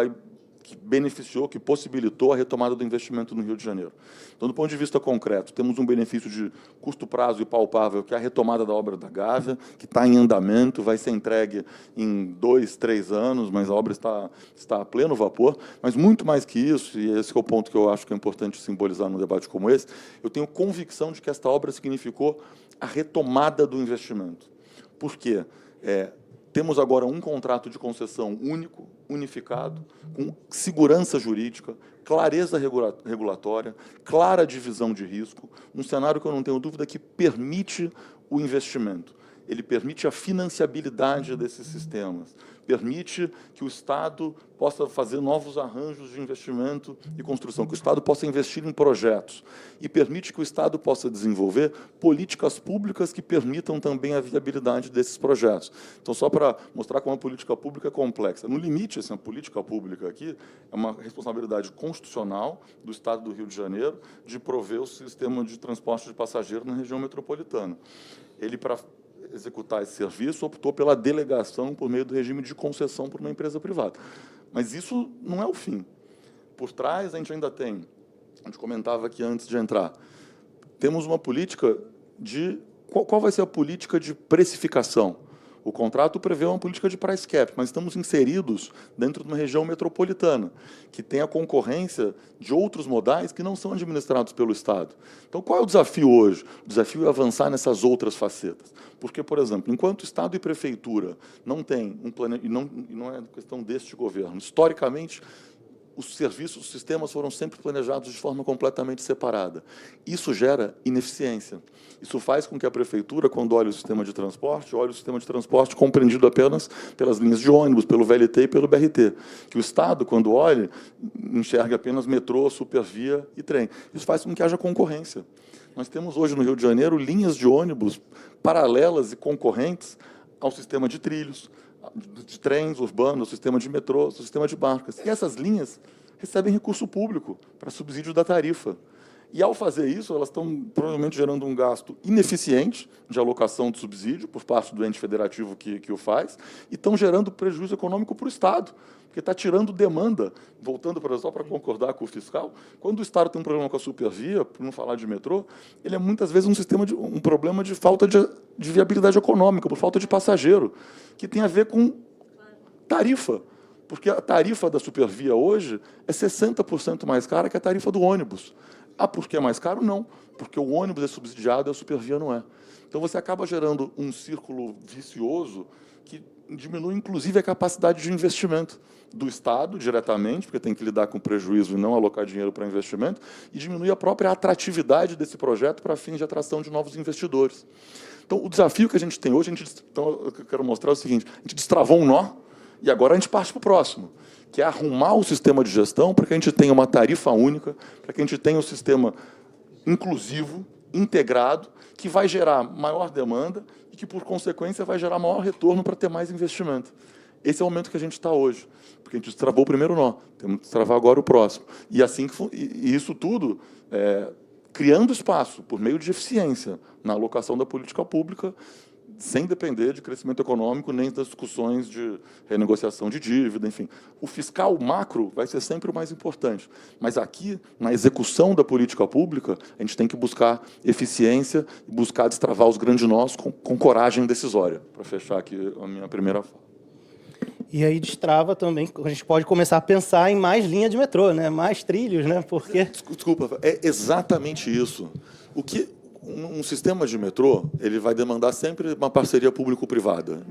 [SPEAKER 4] beneficiou, que possibilitou a retomada do investimento no Rio de Janeiro. Então, do ponto de vista concreto, temos um benefício de curto prazo e palpável, que é a retomada da obra da Gávea, que está em andamento, vai ser entregue em 2, 3 anos, mas a obra está a pleno vapor. Mas, muito mais que isso, e esse é o ponto que eu acho que é importante simbolizar num debate como esse, eu tenho convicção de que esta obra significou a retomada do investimento. Por quê? Temos agora um contrato de concessão único, unificado, com segurança jurídica, clareza regulatória, clara divisão de risco, um cenário que eu não tenho dúvida que permite o investimento. Ele permite a financiabilidade desses sistemas, permite que o Estado possa fazer novos arranjos de investimento e construção, que o Estado possa investir em projetos e permite que o Estado possa desenvolver políticas públicas que permitam também a viabilidade desses projetos. Então, só para mostrar como a política pública é complexa. No limite, essa política pública aqui é uma responsabilidade constitucional do Estado do Rio de Janeiro de prover o sistema de transporte de passageiro na região metropolitana. Ele, para executar esse serviço, optou pela delegação por meio do regime de concessão por uma empresa privada. Mas isso não é o fim. Por trás, a gente ainda tem, a gente comentava aqui antes de entrar, temos uma política de... Qual vai ser a política de precificação? O contrato prevê uma política de price cap, mas estamos inseridos dentro de uma região metropolitana, que tem a concorrência de outros modais que não são administrados pelo Estado. Então, qual é o desafio hoje? O desafio é avançar nessas outras facetas. Porque, por exemplo, enquanto Estado e Prefeitura não têm um planejamento, e não é questão deste governo, historicamente, os serviços, os sistemas foram sempre planejados de forma completamente separada. Isso gera ineficiência. Isso faz com que a Prefeitura, quando olha o sistema de transporte, olhe o sistema de transporte compreendido apenas pelas linhas de ônibus, pelo VLT e pelo BRT. Que o Estado, quando olha, enxerga apenas metrô, supervia e trem. Isso faz com que haja concorrência. Nós temos hoje no Rio de Janeiro linhas de ônibus paralelas e concorrentes ao sistema de trilhos, de trens urbanos, o sistema de metrô, o sistema de barcas. E essas linhas recebem recurso público para subsídio da tarifa. E, ao fazer isso, elas estão provavelmente gerando um gasto ineficiente de alocação de subsídio por parte do ente federativo que o faz, e estão gerando prejuízo econômico para o Estado, porque está tirando demanda, voltando só para concordar com o fiscal, quando o Estado tem um problema com a Supervia, por não falar de metrô, ele é muitas vezes um problema de falta de viabilidade econômica, por falta de passageiro, que tem a ver com tarifa, porque a tarifa da Supervia hoje é 60% mais cara que a tarifa do ônibus. Ah, por que é mais caro? Não, porque o ônibus é subsidiado e a Supervia não é. Então, você acaba gerando um círculo vicioso que diminui, inclusive, a capacidade de investimento do Estado, diretamente, porque tem que lidar com prejuízo e não alocar dinheiro para investimento, e diminui a própria atratividade desse projeto para fins de atração de novos investidores. Então, o desafio que a gente tem hoje, então, eu quero mostrar o seguinte: a gente destravou um nó, E agora a gente parte para o próximo, que é arrumar o sistema de gestão para que a gente tenha uma tarifa única, para que a gente tenha um sistema inclusivo, integrado, que vai gerar maior demanda e que, por consequência, vai gerar maior retorno para ter mais investimento. Esse é o momento que a gente está hoje, porque a gente destravou o primeiro nó, temos que destravar agora o próximo. E, assim e isso tudo criando espaço, por meio de eficiência, na alocação da política pública, sem depender de crescimento econômico, nem das discussões de renegociação de dívida, enfim. O fiscal macro vai ser sempre o mais importante. Mas aqui, na execução da política pública, a gente tem que buscar eficiência e buscar destravar os grandes nós com coragem decisória, para fechar aqui a minha primeira fala.
[SPEAKER 1] E aí destrava também, a gente pode começar a pensar em mais linha de metrô, né? Mais trilhos, né? Porque...
[SPEAKER 4] Desculpa, é exatamente isso. Um sistema de metrô, ele vai demandar sempre uma parceria público-privada,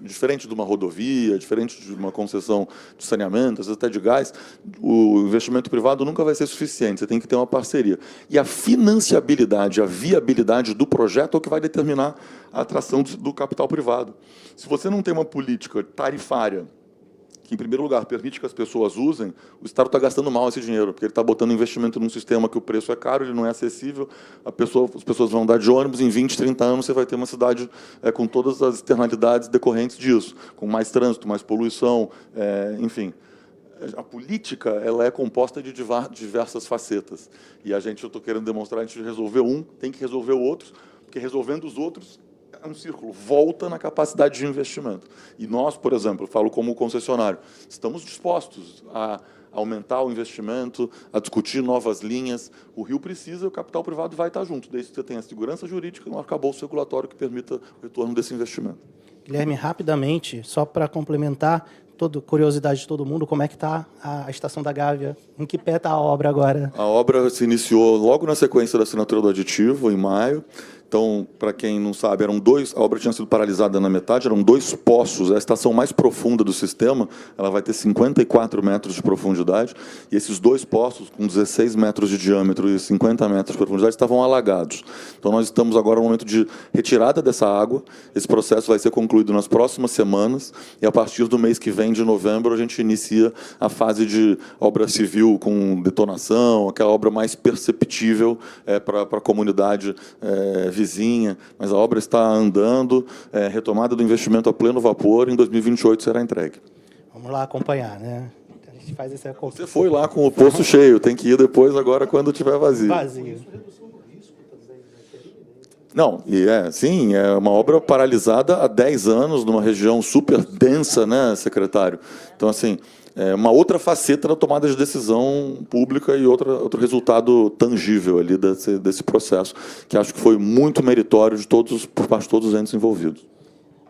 [SPEAKER 4] diferente de uma rodovia, diferente de uma concessão de saneamento, às vezes até de gás, o investimento privado nunca vai ser suficiente, você tem que ter uma parceria. E a financiabilidade, a viabilidade do projeto é o que vai determinar a atração do capital privado. Se você não tem uma política tarifária que, em primeiro lugar, permite que as pessoas usem, o Estado está gastando mal esse dinheiro, porque ele está botando investimento num sistema que o preço é caro, ele não é acessível, as pessoas vão andar de ônibus, em 20, 30 anos você vai ter uma cidade com todas as externalidades decorrentes disso, com mais trânsito, mais poluição, enfim. A política ela é composta de diversas facetas, e eu estou querendo demonstrar, a gente resolveu tem que resolver o outro, porque resolvendo os outros, é um círculo, volta na capacidade de investimento. E nós, por exemplo, falo como concessionário, estamos dispostos a aumentar o investimento, a discutir novas linhas. O Rio precisa, o capital privado vai estar junto, desde que você tenha a segurança jurídica e um arcabouço regulatório que permita o retorno desse investimento.
[SPEAKER 1] Guilherme, rapidamente, só para complementar, curiosidade de todo mundo, como é que está a Estação da Gávea? Em que pé está a obra agora?
[SPEAKER 4] A obra se iniciou logo na sequência da assinatura do aditivo, em maio. Então, para quem não sabe, a obra tinha sido paralisada na metade, eram 2 poços, a estação mais profunda do sistema, ela vai ter 54 metros de profundidade, e esses 2 poços, com 16 metros de diâmetro e 50 metros de profundidade, estavam alagados. Então, nós estamos agora no momento de retirada dessa água, esse processo vai ser concluído nas próximas semanas, e a partir do mês que vem, de novembro, a gente inicia a fase de obra civil com detonação, aquela obra mais perceptível para a comunidade vizinha, mas a obra está andando, retomada do investimento a pleno vapor, em 2028 será entregue.
[SPEAKER 1] Vamos lá acompanhar, né? A gente faz esse
[SPEAKER 4] Você foi lá com o poço cheio, tem que ir depois agora quando estiver vazio.
[SPEAKER 1] Vazio.
[SPEAKER 4] Não, sim, é uma obra paralisada há 10 anos, numa região super densa, né, secretário? Então, assim, é uma outra faceta da tomada de decisão pública e outro resultado tangível ali desse processo, que acho que foi muito meritório por parte de todos os entes envolvidos.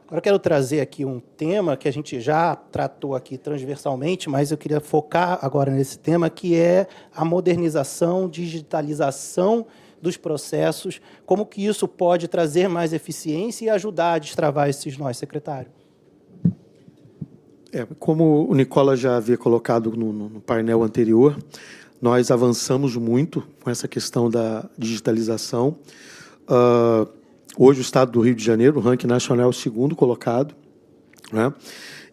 [SPEAKER 1] Agora eu quero trazer aqui um tema que a gente já tratou aqui transversalmente, mas eu queria focar agora nesse tema, que é a modernização, digitalização dos processos, como que isso pode trazer mais eficiência e ajudar a destravar esses nós, secretário?
[SPEAKER 2] Como o Nicola já havia colocado no painel anterior, nós avançamos muito com essa questão da digitalização. Hoje, o Estado do Rio de Janeiro, o ranking nacional, é o 2º colocado, né?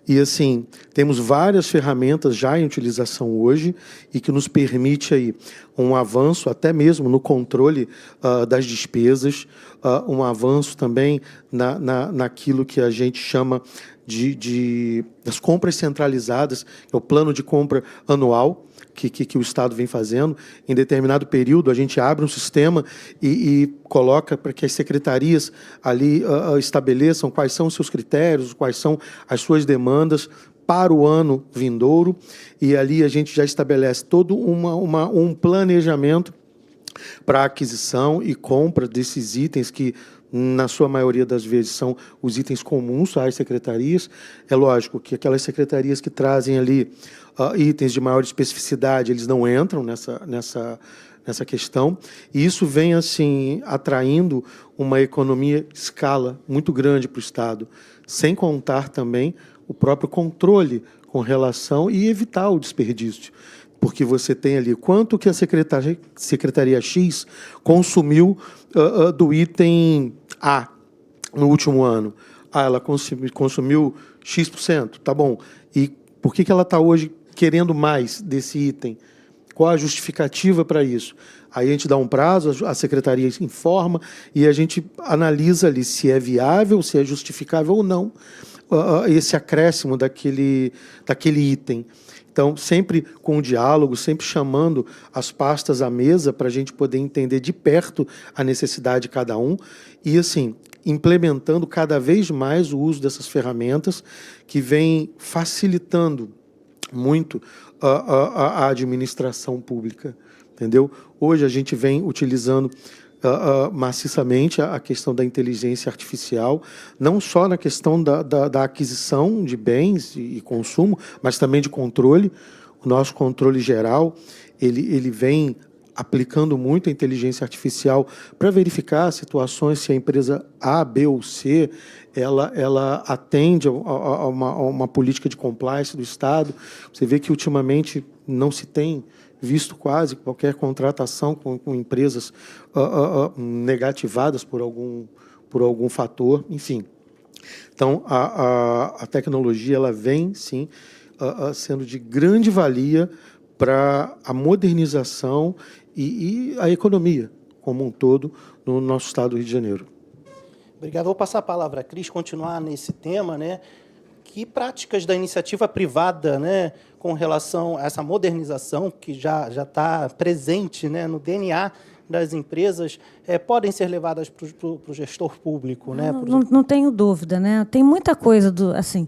[SPEAKER 2] E, assim, temos várias ferramentas já em utilização hoje e que nos permite aí um avanço até mesmo no controle das despesas, um avanço também naquilo que a gente chama das compras centralizadas, que é o plano de compra anual, que o Estado vem fazendo. Em determinado período, a gente abre um sistema e coloca para que as secretarias ali estabeleçam quais são os seus critérios, quais são as suas demandas para o ano vindouro, e ali a gente já estabelece todo um planejamento para a aquisição e compra desses itens que, na sua maioria das vezes, são os itens comuns às secretarias. É lógico que aquelas secretarias que trazem ali itens de maior especificidade, eles não entram nessa questão, e isso vem assim atraindo uma economia de escala muito grande para o Estado, sem contar também o próprio controle com relação e evitar o desperdício, porque você tem ali quanto que a Secretaria X consumiu do item A no último ano. Ah, ela consumiu X%, tá bom. E por que ela está hoje querendo mais desse item? Qual a justificativa para isso? Aí a gente dá um prazo, a secretaria informa e a gente analisa ali se é viável, se é justificável ou não esse acréscimo daquele item. Então, sempre com o diálogo, sempre chamando as pastas à mesa para a gente poder entender de perto a necessidade de cada um e, assim, implementando cada vez mais o uso dessas ferramentas que vem facilitando muito a administração pública, entendeu? Hoje a gente vem utilizando maciçamente a questão da inteligência artificial, não só na questão da aquisição de bens e consumo, mas também de controle. O nosso controle geral, ele vem aplicando muito a inteligência artificial para verificar situações se a empresa A, B ou C ela atende a uma política de compliance do Estado. Você vê que, ultimamente, não se tem visto quase qualquer contratação com empresas negativadas por algum fator, enfim. Então, a tecnologia ela vem, sim, sendo de grande valia para a modernização e a economia como um todo no nosso estado do Rio de Janeiro.
[SPEAKER 1] Obrigado. Vou passar a palavra a Cris, continuar nesse tema, né? Que práticas da iniciativa privada, né, com relação a essa modernização que já está presente, né, no DNA das empresas, podem ser levadas para o gestor público, né?
[SPEAKER 3] Não tenho dúvida, né? Tem muita coisa assim.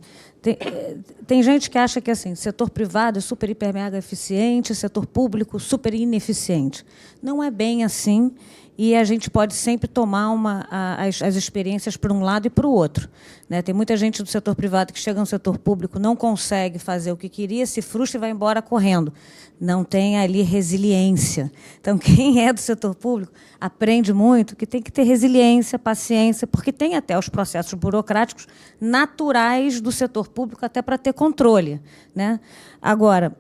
[SPEAKER 3] Tem gente que acha que assim, setor privado é super, hiper, mega eficiente, setor público super ineficiente. Não é bem assim. E a gente pode sempre tomar as experiências para um lado e para o outro, né? Tem muita gente do setor privado que chega no setor público, não consegue fazer o que queria, se frustra e vai embora correndo. Não tem ali resiliência. Então, quem é do setor público aprende muito que tem que ter resiliência, paciência, porque tem até os processos burocráticos naturais do setor público até para ter controle, né? Agora,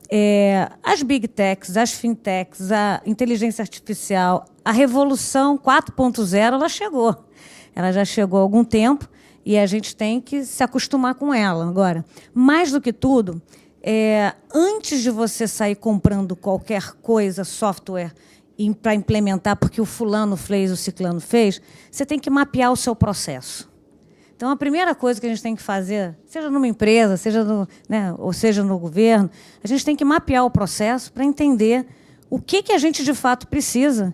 [SPEAKER 3] as big techs, as fintechs, a inteligência artificial, a revolução 4.0, ela chegou. Ela já chegou há algum tempo e a gente tem que se acostumar com ela. Agora, mais do que tudo, antes de você sair comprando qualquer coisa, software, para implementar, porque o fulano fez, o ciclano fez, você tem que mapear o seu processo. Então, a primeira coisa que a gente tem que fazer, seja numa empresa, ou seja no governo, a gente tem que mapear o processo para entender o que a gente, de fato, precisa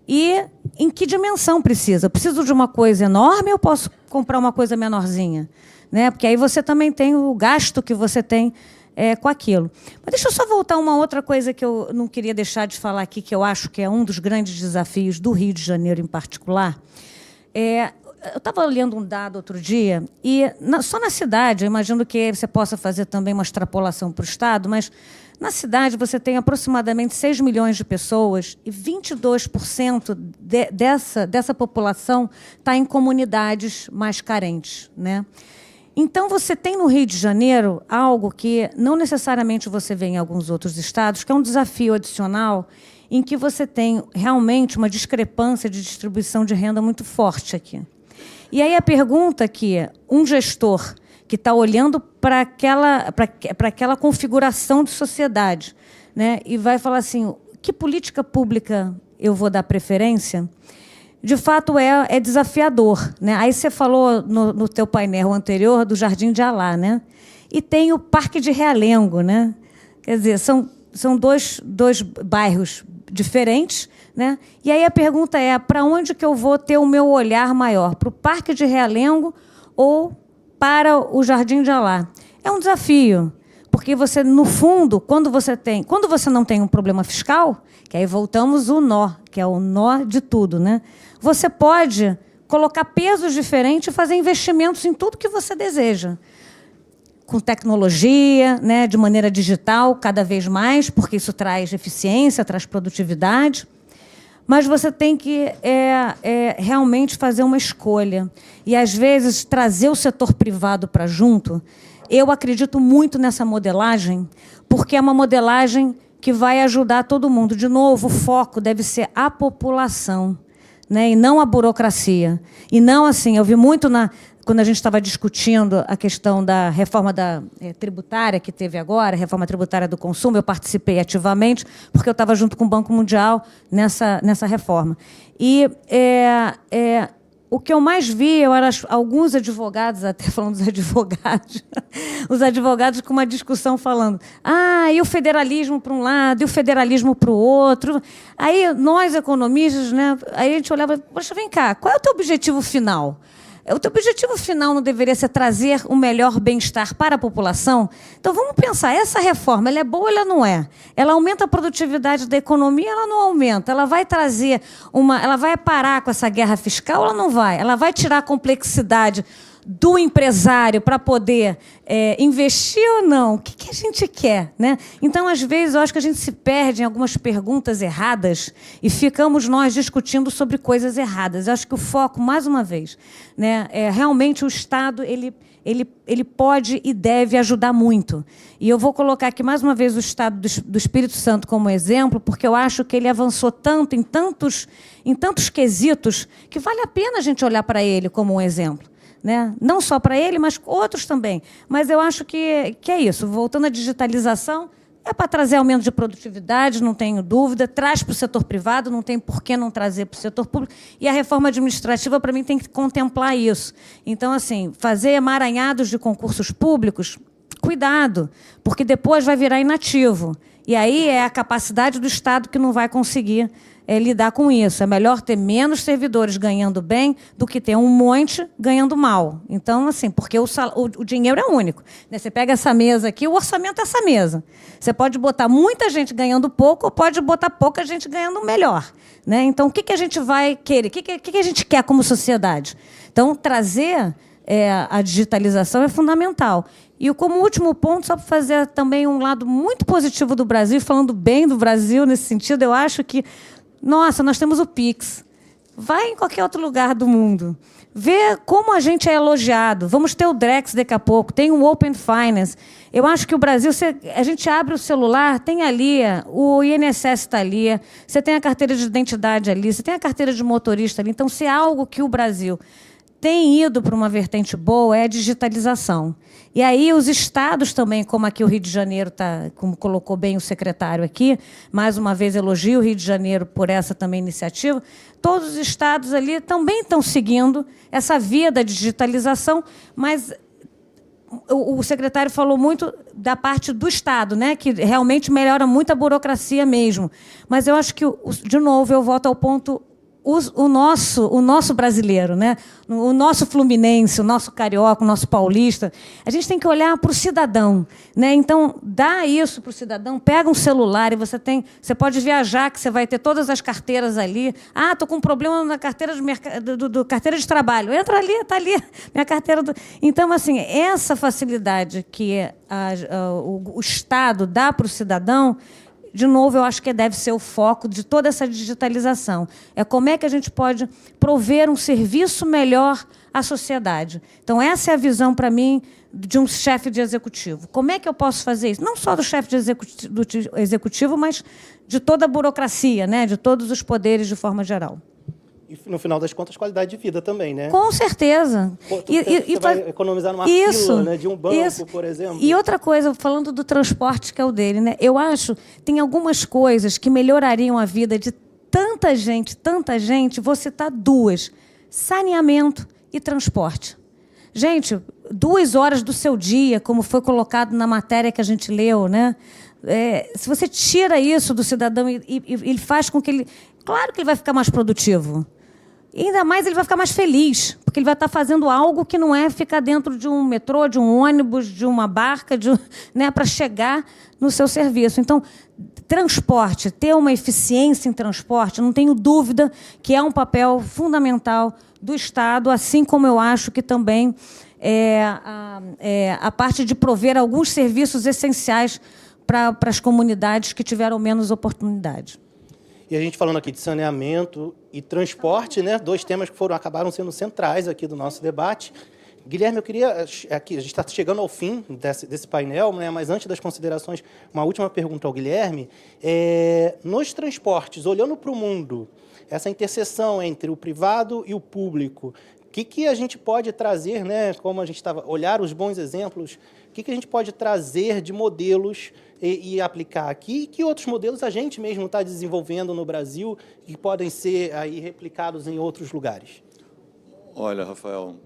[SPEAKER 3] e em que dimensão precisa. Eu preciso de uma coisa enorme ou eu posso comprar uma coisa menorzinha? Né? Porque aí você também tem o gasto que você tem com aquilo. Mas deixa eu só voltar a uma outra coisa que eu não queria deixar de falar aqui, que eu acho que é um dos grandes desafios do Rio de Janeiro, em particular. Eu estava lendo um dado outro dia, e só na cidade, eu imagino que você possa fazer também uma extrapolação para o Estado, mas na cidade você tem aproximadamente 6 milhões de pessoas e 22% dessa população está em comunidades mais carentes, né? Então, você tem no Rio de Janeiro algo que não necessariamente você vê em alguns outros estados, que é um desafio adicional, em que você tem realmente uma discrepância de distribuição de renda muito forte aqui. E aí a pergunta que um gestor que está olhando para aquela configuração de sociedade, né, e vai falar assim, que política pública eu vou dar preferência? De fato, é desafiador, né? Aí você falou no teu painel anterior do Jardim de Alá, né? E tem o Parque de Realengo, né? Quer dizer, são dois bairros diferentes, né? E aí a pergunta é, para onde que eu vou ter o meu olhar maior? Para o Parque de Realengo ou para o Jardim de Alá? É um desafio, porque você, no fundo, quando você não tem um problema fiscal, que aí voltamos ao nó, que é o nó de tudo, né? Você pode colocar pesos diferentes e fazer investimentos em tudo que você deseja. Com tecnologia, né, de maneira digital, cada vez mais, porque isso traz eficiência, traz produtividade. Mas você tem que realmente fazer uma escolha. E, às vezes, trazer o setor privado para junto. Eu acredito muito nessa modelagem, porque é uma modelagem que vai ajudar todo mundo. De novo, o foco deve ser a população, né, e não a burocracia. E não assim, eu vi muito quando a gente estava discutindo a questão da reforma tributária que teve agora, a reforma tributária do consumo, eu participei ativamente, porque eu estava junto com o Banco Mundial nessa reforma. E o que eu mais vi, eu era alguns advogados, até falando dos advogados, os advogados com uma discussão falando, e o federalismo para um lado, e o federalismo para o outro. Aí nós, economistas, né, aí a gente olhava, poxa, vem cá, qual é o teu objetivo final? O teu objetivo final não deveria ser trazer o melhor bem-estar para a população? Então, vamos pensar, essa reforma, ela é boa ou ela não é? Ela aumenta a produtividade da economia, ela não aumenta? Ela vai trazer ela vai parar com essa guerra fiscal ou ela não vai? Ela vai tirar a complexidade do empresário para poder investir ou não? O que a gente quer, né? Então, às vezes, eu acho que a gente se perde em algumas perguntas erradas e ficamos nós discutindo sobre coisas erradas. Eu acho que o foco, mais uma vez, né, realmente o Estado ele pode e deve ajudar muito. E eu vou colocar aqui, mais uma vez, o Estado do Espírito Santo como exemplo, porque eu acho que ele avançou tanto em tantos quesitos que vale a pena a gente olhar para ele como um exemplo. Né? Não só para ele, mas outros também. Mas eu acho que é isso. Voltando à digitalização, é para trazer aumento de produtividade, não tenho dúvida, traz para o setor privado, não tem por que não trazer para o setor público, e a reforma administrativa, para mim, tem que contemplar isso. Então, assim, fazer emaranhados de concursos públicos, cuidado, porque depois vai virar inativo. E aí é a capacidade do Estado que não vai conseguir lidar com isso. É melhor ter menos servidores ganhando bem do que ter um monte ganhando mal. Então, assim, porque o dinheiro é único. Né? Você pega essa mesa aqui, o orçamento é essa mesa. Você pode botar muita gente ganhando pouco ou pode botar pouca gente ganhando melhor. Né? Então, o que a gente vai querer? O que a gente quer como sociedade? Então, trazer a digitalização é fundamental. E, como último ponto, só para fazer também um lado muito positivo do Brasil, falando bem do Brasil nesse sentido, eu acho que nossa, nós temos o Pix. Vai em qualquer outro lugar do mundo. Vê como a gente é elogiado. Vamos ter o Drex daqui a pouco. Tem o Open Finance. Eu acho que o Brasil, a gente abre o celular, tem ali, o INSS está ali, você tem a carteira de identidade ali, você tem a carteira de motorista ali. Então, se é algo que o Brasil tem ido para uma vertente boa, é a digitalização. E aí os estados também, como aqui o Rio de Janeiro está, como colocou bem o secretário aqui, mais uma vez elogio o Rio de Janeiro por essa também iniciativa, todos os estados ali também estão seguindo essa via da digitalização, mas o secretário falou muito da parte do Estado, né, que realmente melhora muito a burocracia mesmo. Mas eu acho que, de novo, eu volto ao ponto o nosso brasileiro, né? O nosso fluminense, o nosso carioca, o nosso paulista, a gente tem que olhar para o cidadão, né? Então, dá isso para o cidadão, pega um celular e você pode viajar, que você vai ter todas as carteiras ali. Estou com um problema na carteira carteira de trabalho. Entra ali, está ali, minha carteira. Então, assim, essa facilidade que o Estado dá para o cidadão, de novo, eu acho que deve ser o foco de toda essa digitalização. É como é que a gente pode prover um serviço melhor à sociedade. Então, essa é a visão, para mim, de um chefe de executivo. Como é que eu posso fazer isso? Não só do chefe de executivo, mas de toda a burocracia, né? De todos os poderes de forma geral.
[SPEAKER 1] E, no final das contas, qualidade de vida também, né?
[SPEAKER 3] Com certeza.
[SPEAKER 1] Você vai economizar numa fila, né, de um banco, por exemplo.
[SPEAKER 3] E outra coisa, falando do transporte, que é o dele, né? Eu acho que tem algumas coisas que melhorariam a vida de tanta gente. Vou citar duas: saneamento e transporte. Gente, 2 horas do seu dia, como foi colocado na matéria que a gente leu, né? Se você tira isso do cidadão e ele faz com que ele... Claro que ele vai ficar mais produtivo. E ainda mais ele vai ficar mais feliz, porque ele vai estar fazendo algo que não é ficar dentro de um metrô, de um ônibus, de uma barca, né, para chegar no seu serviço. Então, transporte, ter uma eficiência em transporte, não tenho dúvida que é um papel fundamental do Estado, assim como eu acho que também a parte de prover alguns serviços essenciais para as comunidades que tiveram menos oportunidade.
[SPEAKER 1] E a gente falando aqui de saneamento e transporte, né? 2 temas que acabaram sendo centrais aqui do nosso debate. Guilherme, eu queria... Aqui, a gente está chegando ao fim desse painel, né? Mas antes das considerações, uma última pergunta ao Guilherme. Nos transportes, olhando para o mundo, essa interseção entre o privado e o público, que a gente pode trazer, né, como a gente estava, olhar os bons exemplos, o que a gente pode trazer de modelos e aplicar aqui, e que outros modelos a gente mesmo está desenvolvendo no Brasil e podem ser aí replicados em outros lugares?
[SPEAKER 4] Olha, Rafael,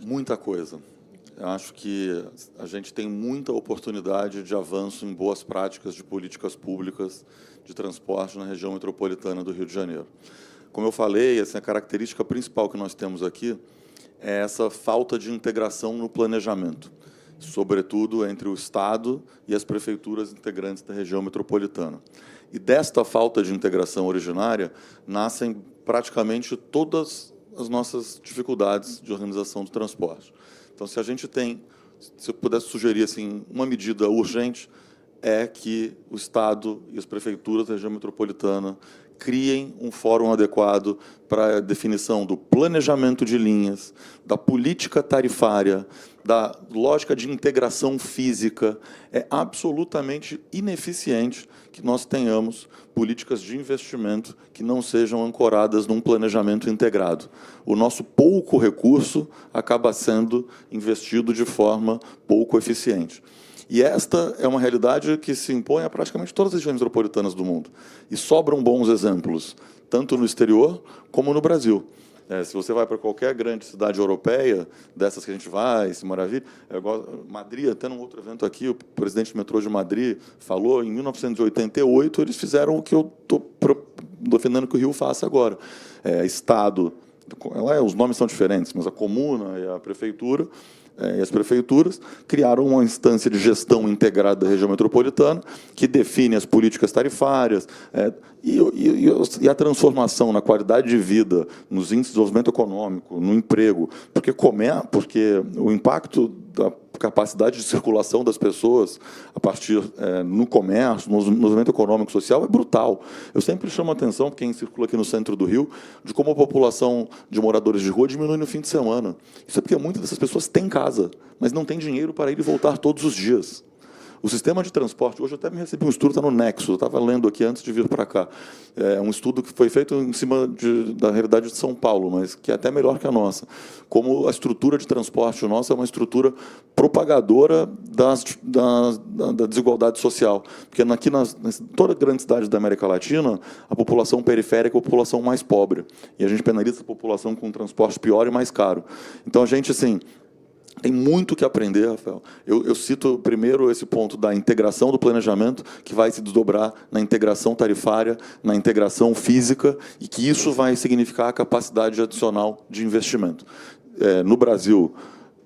[SPEAKER 4] muita coisa. Eu acho que a gente tem muita oportunidade de avanço em boas práticas de políticas públicas de transporte na região metropolitana do Rio de Janeiro. Como eu falei, essa característica principal que nós temos aqui é essa falta de integração no planejamento, sobretudo entre o Estado e as prefeituras integrantes da região metropolitana. E desta falta de integração originária nascem praticamente todas as nossas dificuldades de organização do transporte. Então, se eu pudesse sugerir assim, uma medida urgente, é que o Estado e as prefeituras da região metropolitana criem um fórum adequado para a definição do planejamento de linhas, da política tarifária, da lógica de integração física. É absolutamente ineficiente que nós tenhamos políticas de investimento que não sejam ancoradas num planejamento integrado. O nosso pouco recurso acaba sendo investido de forma pouco eficiente. E esta é uma realidade que se impõe a praticamente todas as regiões metropolitanas do mundo. E sobram bons exemplos, tanto no exterior como no Brasil. Se você vai para qualquer grande cidade europeia, dessas que a gente vai, se maravilha, Madrid, até num outro evento aqui, o presidente do metrô de Madrid falou, em 1988, eles fizeram o que eu estou defendendo que o Rio faça agora. Estado, os nomes são diferentes, mas a comuna e a prefeitura, e as prefeituras criaram uma instância de gestão integrada da região metropolitana que define as políticas tarifárias e a transformação na qualidade de vida, nos índices de desenvolvimento econômico, no emprego, porque o impacto da capacidade de circulação das pessoas a partir no comércio, no desenvolvimento econômico e social é brutal. Eu sempre chamo a atenção, quem circula aqui no centro do Rio, de como a população de moradores de rua diminui no fim de semana. Isso é porque muitas dessas pessoas têm casa, mas não têm dinheiro para ir e voltar todos os dias. O sistema de transporte, hoje eu até me recebi um estudo, está no Nexo, eu estava lendo aqui antes de vir para cá. É um estudo que foi feito em cima da realidade de São Paulo, mas que é até melhor que a nossa. Como a estrutura de transporte nossa é uma estrutura propagadora da desigualdade social. Porque aqui, toda grande cidade da América Latina, a população periférica é a população mais pobre. E a gente penaliza a população com um transporte pior e mais caro. Então, a gente, assim, tem muito que aprender, Rafael. Eu cito primeiro esse ponto da integração do planejamento, que vai se desdobrar na integração tarifária, na integração física, e que isso vai significar a capacidade adicional de investimento. No Brasil,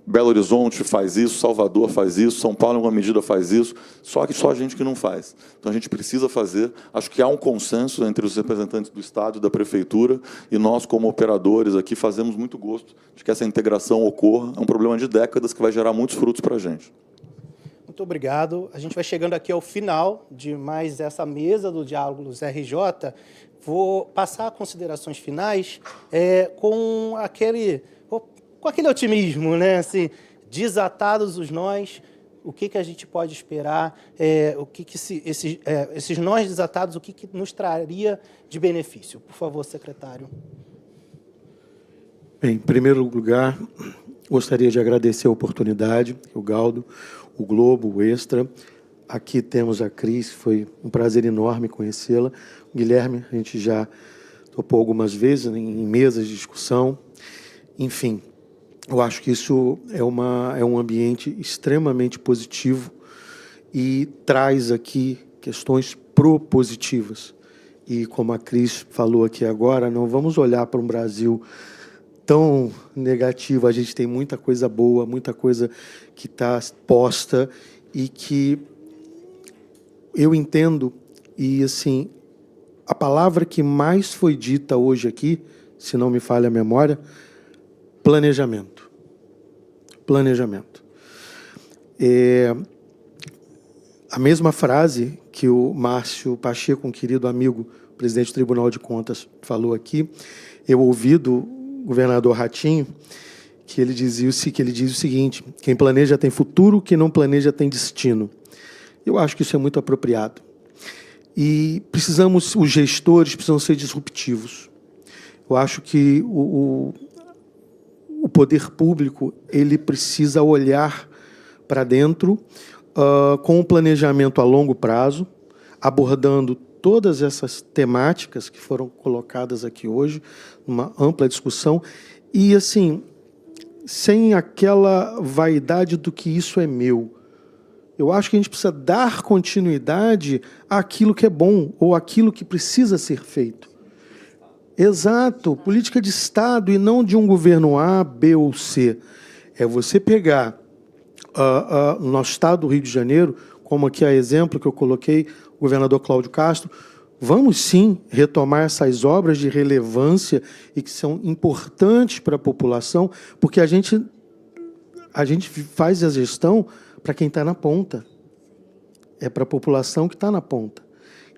[SPEAKER 4] Belo Horizonte faz isso, Salvador faz isso, São Paulo, em alguma medida, faz isso, só que só a gente que não faz. Então, a gente precisa fazer. Acho que há um consenso entre os representantes do Estado e da Prefeitura, e nós, como operadores aqui, fazemos muito gosto de que essa integração ocorra. É um problema de décadas que vai gerar muitos frutos para a gente.
[SPEAKER 1] Muito obrigado. A gente vai chegando aqui ao final de mais essa mesa do Diálogos RJ. Vou passar a considerações finais com aquele otimismo, né? Assim, desatados os nós, o que a gente pode esperar, esses nós desatados, o que nos traria de benefício? Por favor, secretário.
[SPEAKER 2] Bem, em primeiro lugar, gostaria de agradecer a oportunidade, o Galdo, o Globo, o Extra. Aqui temos a Cris, foi um prazer enorme conhecê-la. O Guilherme, a gente já topou algumas vezes em mesas de discussão. Enfim, eu acho que isso é um ambiente extremamente positivo e traz aqui questões propositivas. E como a Cris falou aqui agora, não vamos olhar para um Brasil tão negativo. A gente tem muita coisa boa, muita coisa que está posta e que eu entendo. E, assim, a palavra que mais foi dita hoje aqui, se não me falha a memória, planejamento. Planejamento. A mesma frase que o Márcio Pacheco, um querido amigo, presidente do Tribunal de Contas, falou aqui, eu ouvi do governador Ratinho, que ele diz o seguinte: quem planeja tem futuro, quem não planeja tem destino. Eu acho que isso é muito apropriado. E os gestores precisam ser disruptivos. Eu acho que o poder público ele precisa olhar para dentro com um planejamento a longo prazo, abordando todas essas temáticas que foram colocadas aqui hoje, uma ampla discussão, e, assim, sem aquela vaidade do que isso é meu. Eu acho que a gente precisa dar continuidade àquilo que é bom ou àquilo que precisa ser feito. Exato, política de Estado e não de um governo A, B ou C. É você pegar no nosso Estado do Rio de Janeiro, como aqui a exemplo que eu coloquei, o governador Cláudio Castro, vamos sim retomar essas obras de relevância e que são importantes para a população, porque a gente faz a gestão para quem está na ponta. É para a população que está na ponta.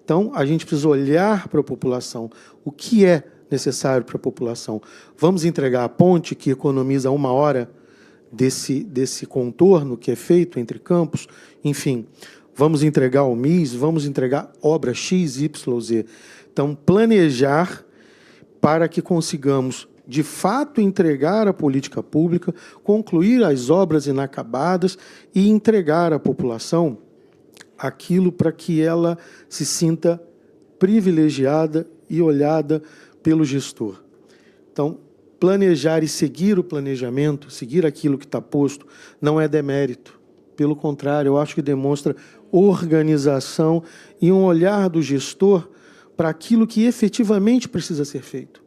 [SPEAKER 2] Então, a gente precisa olhar para a população. O que é necessário para a população? Vamos entregar a ponte que economiza 1 hora desse contorno que é feito entre campos? Enfim, vamos entregar o MIS, vamos entregar obra X, Y, Z. Então, planejar para que consigamos, de fato, entregar a política pública, concluir as obras inacabadas e entregar à população aquilo para que ela se sinta privilegiada e olhada pelo gestor. Então, planejar e seguir o planejamento, seguir aquilo que está posto, não é demérito. Pelo contrário, eu acho que demonstra organização e um olhar do gestor para aquilo que efetivamente precisa ser feito.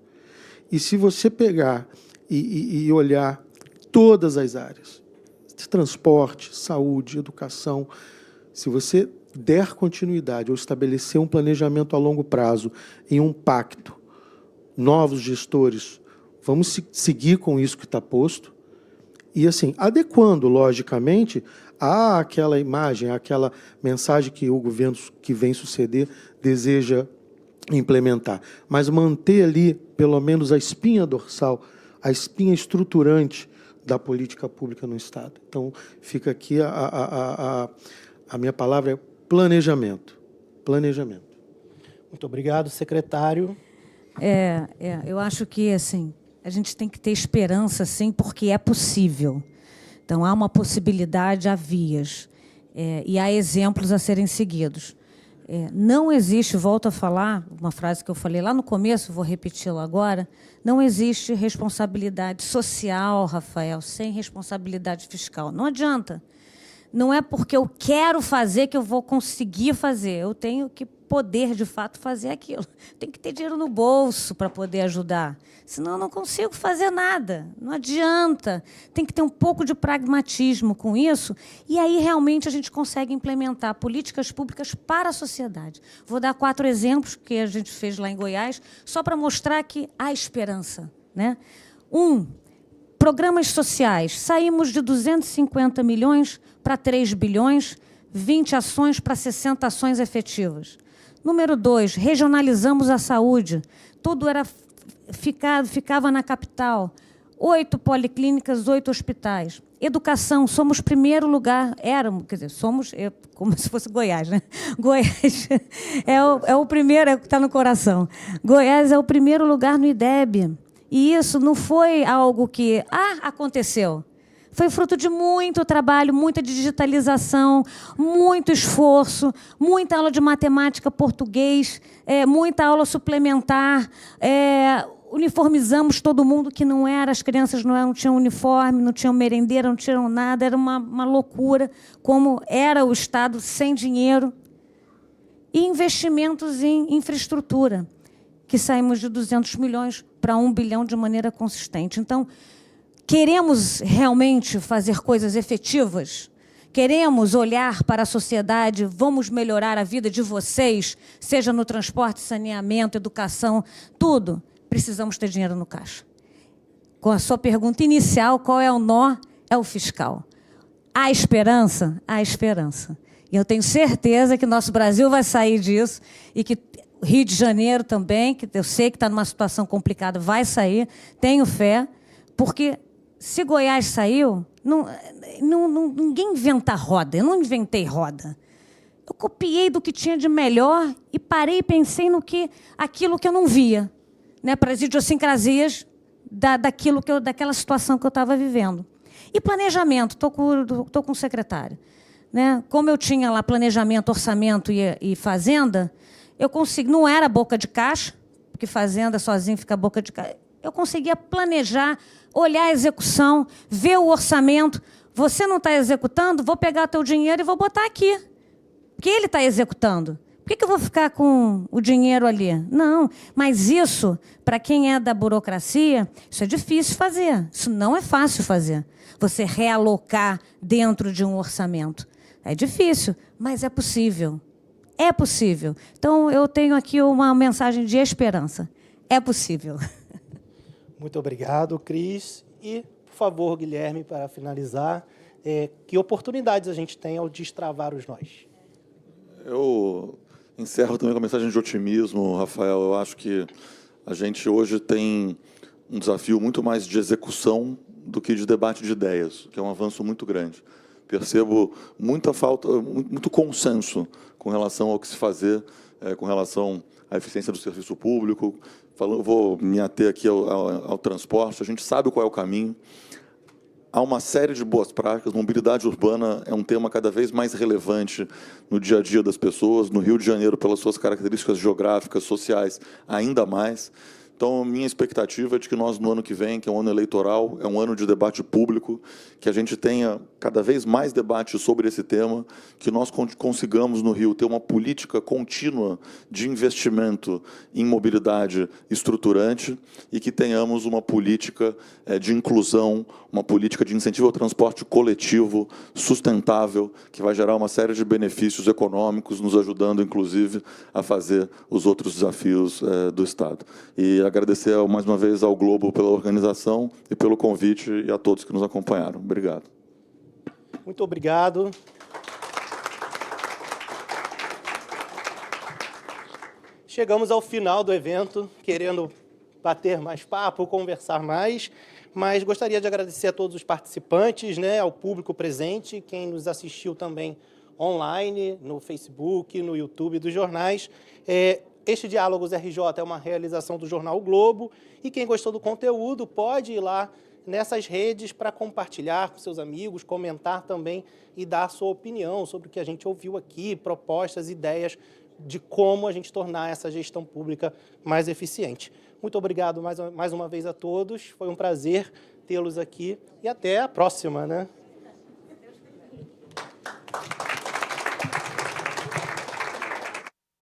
[SPEAKER 2] E se você pegar e olhar todas as áreas, transporte, saúde, educação, se você der continuidade ou estabelecer um planejamento a longo prazo em um pacto, novos gestores, vamos seguir com isso que está posto e, assim, adequando, logicamente, àquela imagem, àquela mensagem que o governo que vem suceder deseja implementar, mas manter ali, pelo menos, a espinha dorsal, a espinha estruturante da política pública no Estado. Então, fica aqui a minha palavra é planejamento. Planejamento.
[SPEAKER 1] Muito obrigado, secretário.
[SPEAKER 3] Eu acho que, assim, a gente tem que ter esperança, sim, porque é possível. Então, há uma possibilidade, há vias, e há exemplos a serem seguidos. Não existe, volto a falar, uma frase que eu falei lá no começo, vou repeti-la agora, não existe responsabilidade social, Rafael, sem responsabilidade fiscal. Não adianta. Não é porque eu quero fazer que eu vou conseguir fazer. Eu tenho que poder, de fato, fazer aquilo. Tem que ter dinheiro no bolso para poder ajudar. Senão, eu não consigo fazer nada. Não adianta. Tem que ter um pouco de pragmatismo com isso. E aí, realmente, a gente consegue implementar políticas públicas para a sociedade. Vou dar 4 exemplos que a gente fez lá em Goiás, só para mostrar que há esperança, né? 1, programas sociais. Saímos de 250 milhões para 3 bilhões, 20 ações para 60 ações efetivas. Número 2, regionalizamos a saúde. Tudo ficava na capital. 8 policlínicas, 8 hospitais. Educação, somos primeiro lugar, quer dizer, somos, como se fosse Goiás, né? Goiás é o primeiro, está no coração. Goiás é o primeiro lugar no IDEB. E isso não foi algo que aconteceu. Foi fruto de muito trabalho, muita digitalização, muito esforço, muita aula de matemática, português, muita aula suplementar. Uniformizamos todo mundo que não era, as crianças não tinham uniforme, não tinham merendeira, não tinham nada, era uma loucura, como era o Estado sem dinheiro. E investimentos em infraestrutura, que saímos de 200 milhões para 1 bilhão de maneira consistente. Então, queremos realmente fazer coisas efetivas? Queremos olhar para a sociedade, vamos melhorar a vida de vocês, seja no transporte, saneamento, educação, tudo. Precisamos ter dinheiro no caixa. Com a sua pergunta inicial, qual é o nó? É o fiscal. Há esperança? Há esperança. E eu tenho certeza que nosso Brasil vai sair disso e que Rio de Janeiro também, que eu sei que está numa situação complicada, vai sair, tenho fé, porque se Goiás saiu, ninguém inventa roda, eu não inventei roda. Eu copiei do que tinha de melhor e parei e pensei aquilo que eu não via. Né, para as idiosincrasias daquela situação que eu estava vivendo. E planejamento, estou com o secretário. Né? Como eu tinha lá planejamento, orçamento e fazenda, eu consegui, não era boca de caixa, porque fazenda sozinho fica boca de caixa, eu conseguia planejar, olhar a execução, ver o orçamento. Você não está executando, vou pegar teu dinheiro e vou botar aqui. Porque ele está executando. Por que eu vou ficar com o dinheiro ali? Não, mas isso, para quem é da burocracia, isso é difícil fazer. Isso não é fácil fazer. Você realocar dentro de um orçamento. É difícil, mas é possível. É possível. Então, eu tenho aqui uma mensagem de esperança. É possível.
[SPEAKER 1] Muito obrigado, Cris. E, por favor, Guilherme, para finalizar, que oportunidades a gente tem ao destravar os nós?
[SPEAKER 4] Eu encerro também com a mensagem de otimismo, Rafael. Eu acho que a gente hoje tem um desafio muito mais de execução do que de debate de ideias, que é um avanço muito grande. Percebo muita falta, muito consenso com relação ao que se fazer, com relação à eficiência do serviço público. Vou me ater aqui ao transporte. A gente sabe qual é o caminho. Há uma série de boas práticas. Mobilidade urbana é um tema cada vez mais relevante no dia a dia das pessoas. No Rio de Janeiro, pelas suas características geográficas, sociais, ainda mais. Então, minha expectativa é de que nós, no ano que vem, que é um ano eleitoral, é um ano de debate público, que a gente tenha cada vez mais debate sobre esse tema, que nós consigamos, no Rio, ter uma política contínua de investimento em mobilidade estruturante e que tenhamos uma política de inclusão, uma política de incentivo ao transporte coletivo, sustentável, que vai gerar uma série de benefícios econômicos, nos ajudando, inclusive, a fazer os outros desafios do Estado. E agradecer mais uma vez ao Globo pela organização e pelo convite e a todos que nos acompanharam. Obrigado.
[SPEAKER 1] Muito obrigado. Chegamos ao final do evento, querendo bater mais papo, conversar mais, mas gostaria de agradecer a todos os participantes, né, ao público presente, quem nos assistiu também online, no Facebook, no YouTube dos jornais. Este Diálogos RJ é uma realização do Jornal o Globo e quem gostou do conteúdo pode ir lá nessas redes para compartilhar com seus amigos, comentar também e dar a sua opinião sobre o que a gente ouviu aqui, propostas, ideias de como a gente tornar essa gestão pública mais eficiente. Muito obrigado mais uma vez a todos, foi um prazer tê-los aqui e até a próxima, né?